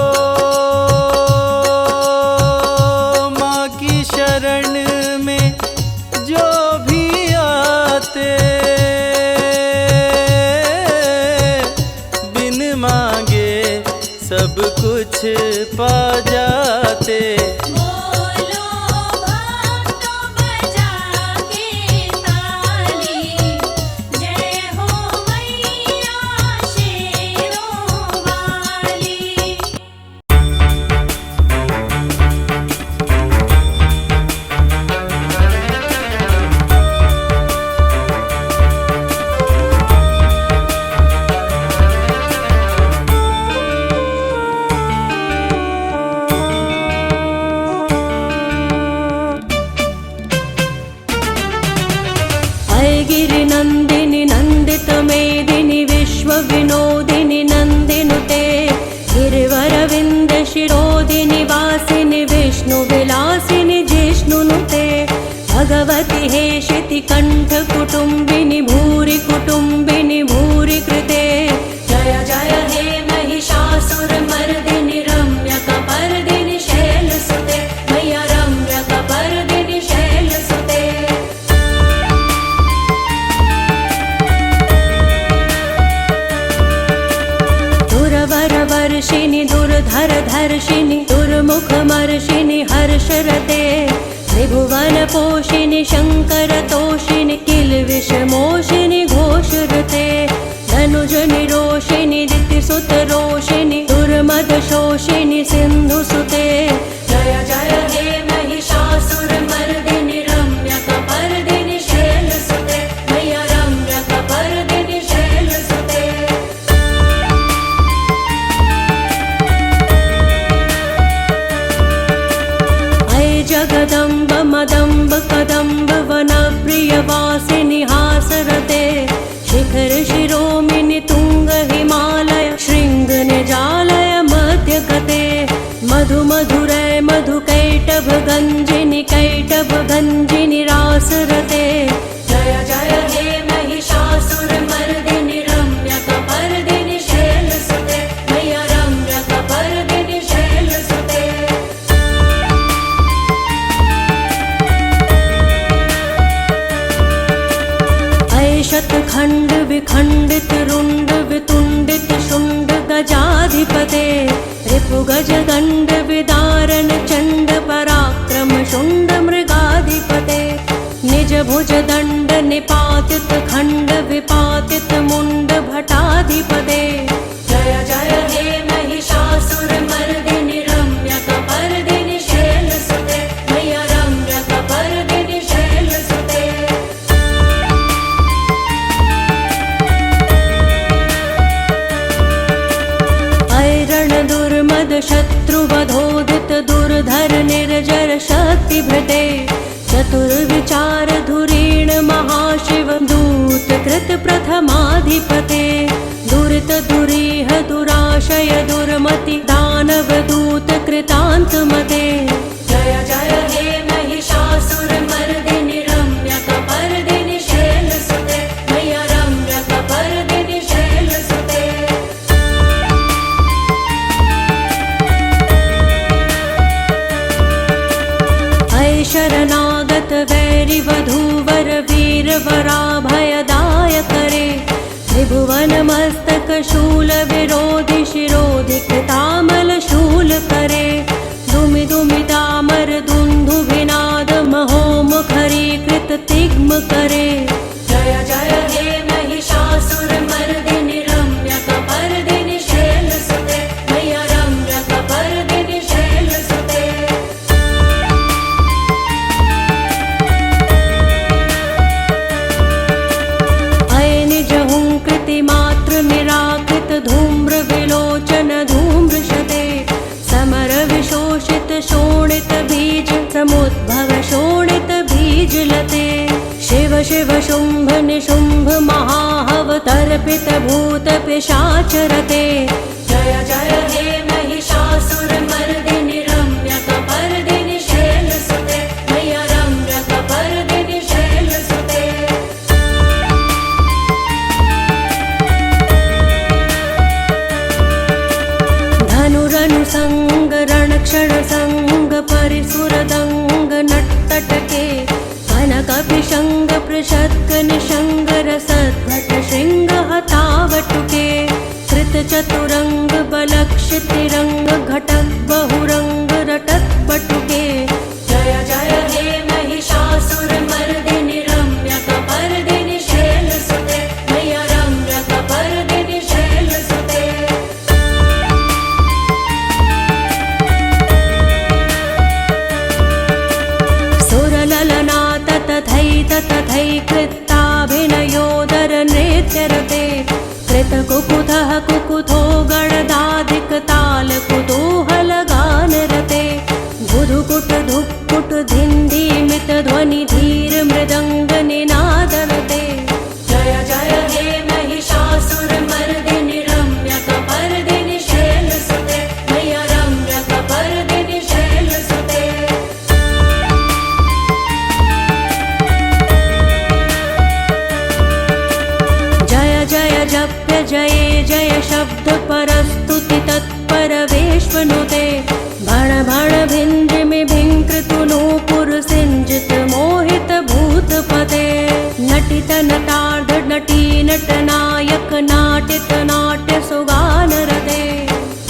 माँ की शरण में जो भी आते, बिन मांगे सब कुछ पा जाते। बोलो भक्तों बजा के ताली, जय हो मैया शेरों वाली। गिरिनन्दिनि नन्दित मेदिनि विश्वविनोदिनि नन्दिनुते, गिरिवरविन्द शिरोदिनि वासिनि विष्णुविलासिनि जिष्णुनुते। भगवति हेशिति कण्ठ कुटुम्बिनि भूरि कुटुम्बिनि भूरि कृते। जय जय हे महिषासुरमर्दिनि रम्यकपर्दिनि शैलसुते, मैया रम्यकपर्दिनि शैलसुते। दुर्वरवर्षिणि दुर्धरधर्षिणि दुर्मुखमर्षिणि हर्षरते, त्रिभुवनपोषिणि शङ्करतोषिणि किल्बिषमोषिणि घोषरते। धनुजनिरोषिणि दितिसुतरोषिणि दुर्मदशोषिणि सिन्धुसुते। जय जय हे जगदम्ब मदम्ब कदम्ब वनप्रियवासिनि हासरते शिखर शिरोमिनि तुंग हिमालय शृंग निजालय मध्यगते मधु मधुरै मधु कैटभ गंजिनि रासरते जय जय हे महिषासुर मर्दिनि रम्यकपर्दिनि शैलसुते मैया रम्यकपर्दिनि शैलसुते शतखंड विखंडित रुंड वितुंडित शुंड गजाधिपते रिपु गज दंड विदारण चंड पराक्रम शुंड मृगाधिपते निज भुज दंड निपातित खंड विपातित मुंड भटाधिपते जय जय हे महिषासुर मर्दिनि रम्यकपर्दिनि शैलसुते मैया रम्यकपर्दिनि शैलसुते दुर्मद शत्रुवधोदित दुर्धर निर्जर शक्तिभृते चतुर्विचार धुरीण महाशिव दूत कृत प्रथमाधिपते दुरित दुरीह दुराशय दुर्मति दानव दूत कृतान्तमते जय जय हे महिषासुर मर्दिनि रम्यकपर्दिनि शैलसुते मैया रम्यकपर्दिनि शैलसुते शरणागत वैरि वधूवर वीर वराभयदाय करे त्रिभुवन मस्तक शूल विरोधि शिरोधि कृतामल शूल करे दुमि दुमि दामर दुंदु विनाद महोमुखरी कृत तिग्म करे जय जय हे महिषासुर मर्दिनि रम्यकपर्दिनि शैलसुते मैया रम्यकपर्दिनि शैलसुते मात्र निराकृत धूम्र विलोचन धूम्रशते समर विशोषित शोणित बीज समुद्भव शोणित बीज लते शिव शिव शुंभ निशुंभ महाहव तर्पित भूत पिशाचरते जय जय हे महिषासुर मर्दिनि रम्यकपर्दिनि शैलसुते मैया रम्यकपर्दिनि शैलसुते धनुरनुसंग रणक्षण संग परिसुरदंग नट्टटके कनकपिशंग पृषत्क निशंग रसद्भट शृंग हतावटुके कृत चतुरंग बलक्षितिरंग घटक बहुरंग रटक बटुके जय जय हे महिषासुर मर्दिनि रम्यकपर्दिनि शैलसुते मैया रम्यकपर्दिनि शैलसुते सुरललनाथ तथैकृत्ताभिनयोदर नृत्यरते कृतकुकुथः कुकुथो गणदाधिक ताल कुतूहल गानरते बुधुकुट धुक्कुट धिन्धीमित ध्वनि धीर मृदंग निनादरते जय जय हे महिषासुर मर्दिनि रम्यकपर्दिनि शैलसुते मैया रम्यकपर्दिनि शैलसुते जप्य जये जय शब्द परस्तुति तत्पर वेश्वनुते भण भण भिंद्रिमि भिंकृतु नूपुर सिंजित मोहित भूतपते नटित नटार्ध नटी नट नायक नाटित नाट्य सुगानरते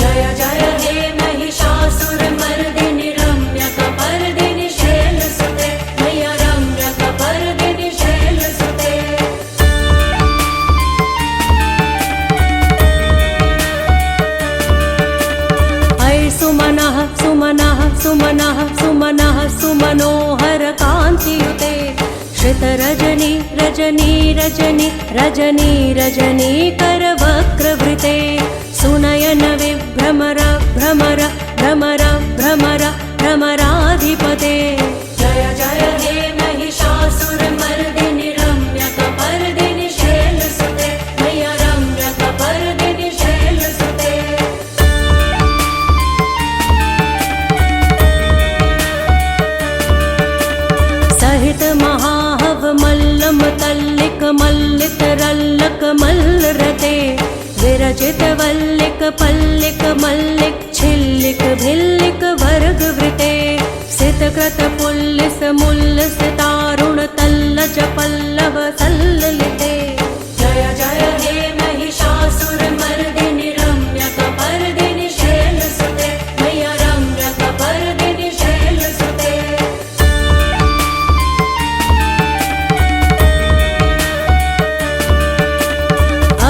जय जय हे महिषासुर मर्दिनि रम्यकपर्दिनि शैलसुते मैया रम्यकपर्दिनि शैलसुते सुमनः सुमनः सुमनः सुमनः सुमनोहर कान्तियुते श्रित रजनी रजनी रजनी रजनी रजनी कर वक्रवृते सुनयन विभ्रमर भ्रमर भ्रमर भ्रमर भ्रमराधि शैलसुतनागाधिपते जय जय हे महिषासुरमर्दिनि रम्यकपर्दिनि शैलसुते मैया रम्यकपर्दिनि शैलसुते सहित महाहव मल्लम तल्लिक मल्लित रल्लक मल्लरते विरचित वल्लिक पल्लिक मल्लिक छिल्लिक भिल्लिक वर्ग वृते सितकृत पुल्लिस मुल्लिस तारुण तल्लज पल्लव सल्ललिते जय जय हे महिषासुरमर्दिनि रम्यकपर्दिनि शैलसुते मैया रम्यकपर्दिनि शैलसुते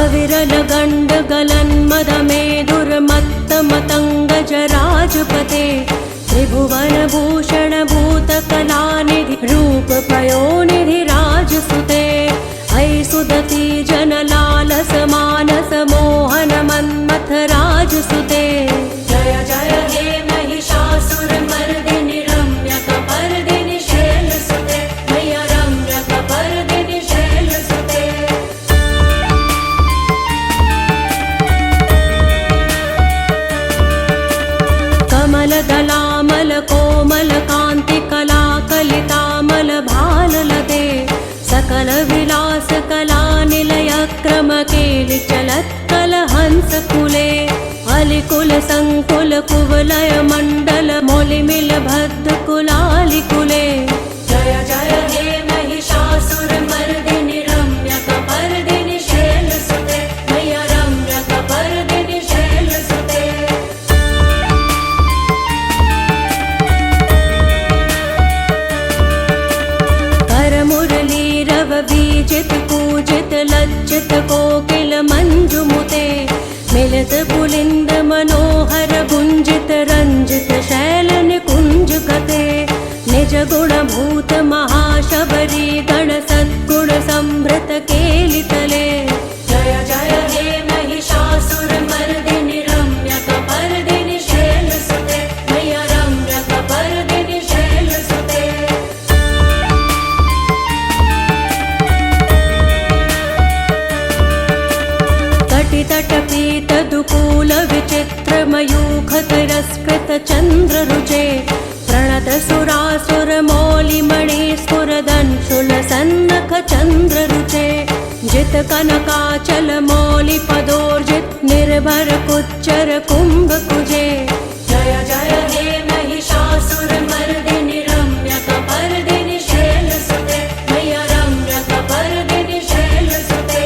अविरल गण्ड गलन मदमेधुर्मत्त मतंग जराजपते त्रिभुवन भूषण भूत कलानिधि रूप पयोनिधि राजसुते ऐ सुदति जन लालस मानस मोहन मन्मथ राजसुते जय जय हे महिषासुरमर्दिनि रम्यकपर्दिनि शैलसुते मैया रम्यकपर्दिनि शैलसुते कमलदलामल कोमल कान्ति कला कलितामल भाललते सकल विलास कला निलय क्रम केलि चलत् कलहंस कुले अलिकुल संकुल कुवलय मंडल मौलिमिल भद्द कुलालि कुले जय जय हे महिषासुरमर्दिनि रम्यकपर्दिनि शैलसुते मैया रम्यकपर्दिनि शैलसुते मुरलीरव बीजित पूजित लज्जित कोकिल मंजुमुते मिलित पुलिंद मनोहर गुंजित रंजित शैल निकुंज कते निज गुण भूत महाशबरी गण सद्गुण संभृत केलितले जय जय हे महिषासुरमर्दिनि रम्यकपर्दिनि शैलसुते मैया रम्यकपर्दिनि शैलसुते तटपीत दुकूल विचित्र मयूख तिरस्कृत चंद्र रुचे प्रणत सुरासुर मौलि मणि स्फुरदंशुल सन्नख चंद्र रुचे जित कनकाचल मौलि पदोर्जित निर्भर कुच्चर कुंभ कुजे जय जय हे महिषासुरमर्दिनि रम्यकपर्दिनि शैलसुते मैया रम्यकपर्दिनि शैलसुते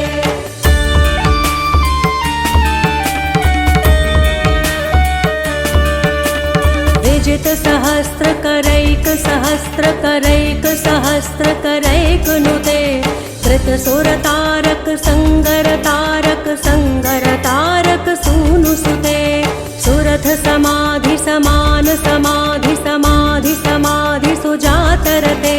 विजित सहस्त्र करैक सहस्त्र करैक सहस्त्र करैक नुते कृत सुर तारक संगर तारक सूनु सुते सुरथ समाधि समान समाधि समाधि समाधि सुजातरते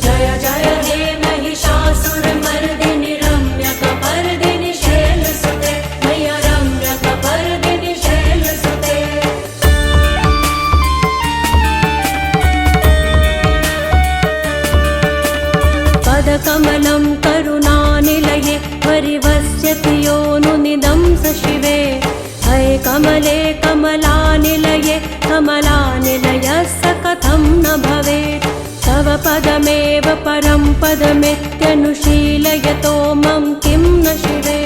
जय जय हे महिषासुरमर्दिनि रम्यकपर्दिनि शैलसुते मैया रम्यकपर्दिनि शैलसुते पदकमलं करुणानिलये परिवस्यति योनुनिदं स शिवे हय कमले कमलानिलये कमलानिलयस्य कथं न भवेत् तव पदमेव परं पदमित्यनुशीलयतो मम किं न शिवे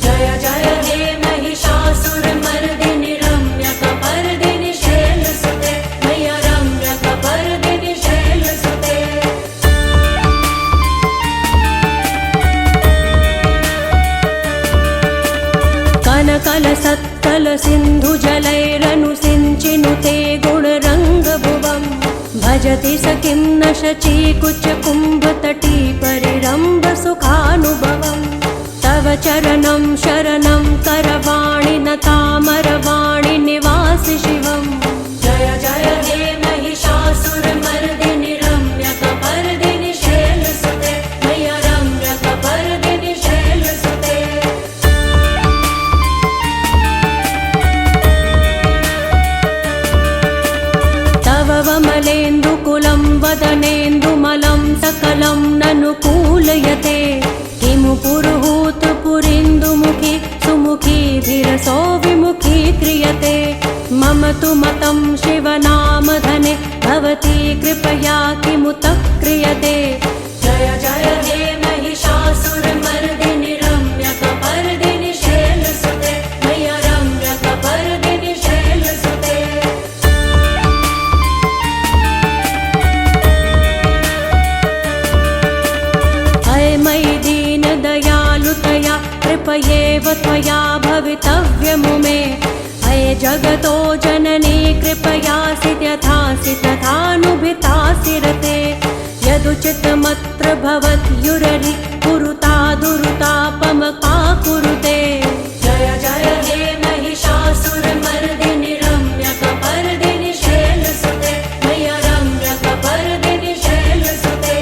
जय जय हे महिषासुरमर्दिनि रम्यकपर्दिनि शैलसुते मैया रम्यकपर्दिनि शैलसुते कनकल सत्कल सिन्धु जलैरनुसिञ्चिनुते गुणरङ्गभुवम् भजति स किं न शचीकुच कुम्भतटी परिरम्भ सुखानुभवम् तव चरणं शरणं करवाणि न तामरवाणि निवासि शिवम् जय जय हे महिषासुरमर्दिनि रम्यकपर्दिनि शैलसुते मैया रम्यकपर्दिनि शैलसुते तव नवमलेन्दुकुलं वदनेन्दुमलं सकलं ननुकूलयते किमु पुरुहूतपुरीन्दुमुखी सुमुखी धीरसो विमुखी क्रियते मम तु मतं शिवनामधने भवती कृपया किमुत क्रियते जय जय हे महिषासुरमर्दिनि रम्यकपर्दिनि शैलसुते मय्या रम्यकपर्दिनि शैलसुते अये मयि दीनदयालुतया कृपयेव त्वया भवितव्यमु मे अये जगतो जननी कृपयासि यथासि तथानुभितासि रते यदुचितमत्र भवत्युररि कुरुता दुरुतापमका कुरुते जय जय हे महिषासुरमर्दिनि रम्यकपर्दिनि शैलसुते मय्या रम्यकपर्दिनि शैलसुते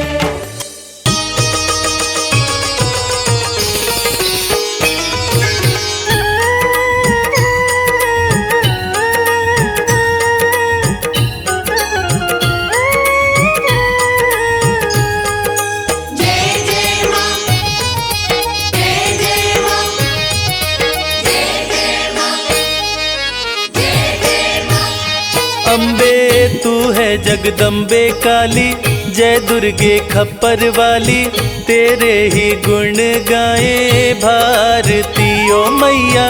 अम्बे तू है जगदम्बे काली, जय दुर्गे खप्पर वाली, तेरे ही गुण गाए भारती ओ मैया,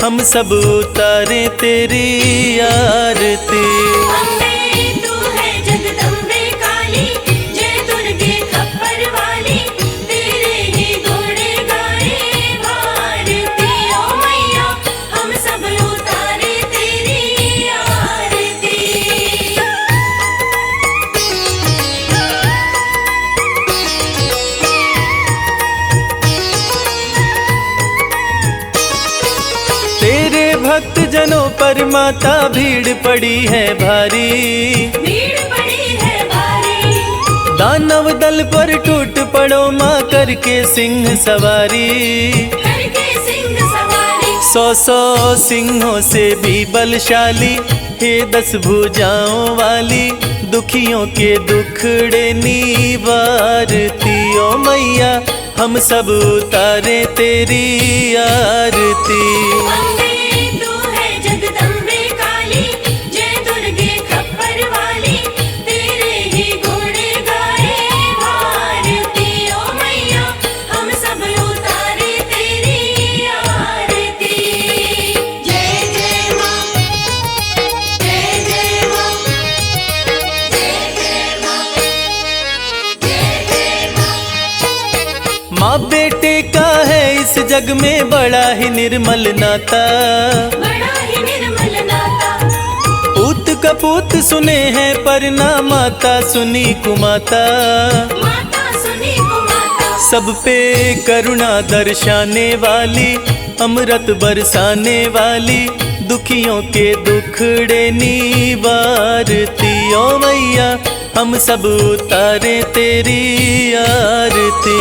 हम सब उतारे तेरी आरती। अम्बे तू है जगदम्बे काली, जय दुर्गे खप्पर वाली, तेरे ही गुण गाए भारती ओ मैया, हम सब उतारे तेरी आरती। तेरे भक्त जनों पर माता भीड़ पड़ी है भारी, भीड़ पड़ी है भारी, दानव दल पर टूट पड़ो माँ करके सिंह सवारी। करके सिंह सवारी, 100 सिंहों से भी बलशाली, हे 10 भुजाओं वाली, दुखियों के दुखड़े निवारती ओ मैया, हम सब उतारे तेरी आरती। अम्बे तू है जगदम्बे काली, जय दुर्गे खप्पर वाली, तेरे ही गुण गाए भारती ओ मैया, हम सब उतारे तेरी आरती। जय जय माँ, जय जय माँ, जय जय माँ, जय जय माँ। माँ बेटे का है इस जग में बड़ा ही निर्मल नाता, बड़ा ही निर्मल नाता, पूत कपूत सुने हैं पर ना माता सुनी कुमाता। माता सुनी कुमाता, सब पे करुणा दर्शाने वाली, अमृत बरसाने वाली, दुखियों के दुखड़े निवारती ओ मैया, हम सब उतारे तेरी आरती।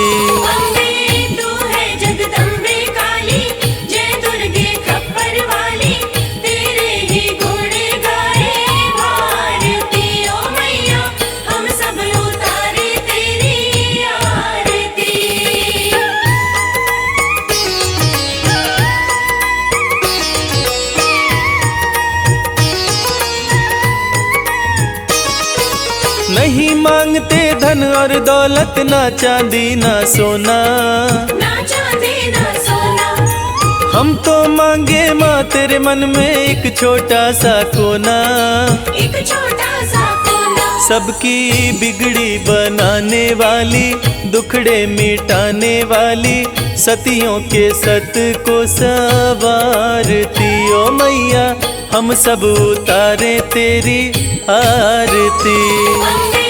अम्बे तू है जगदम्बे काली, जय दुर्गे खप्पर वाली, तेरे ही गुण गाए भारती ओ मैया, हम सब उतारे तेरी आरती। नहीं मांगते धन और दौलत, ना चांदी ना सोना, ना चांदी ना सोना, हम तो मांगे माँ तेरे मन में एक छोटा सा कोना। एक छोटा सा कोना, सबकी बिगड़ी बनाने वाली, दुखड़े मिटाने वाली, सतियों के सत को सवारती ओ मैया, हम सब उतारे तेरी आरती। अम्बे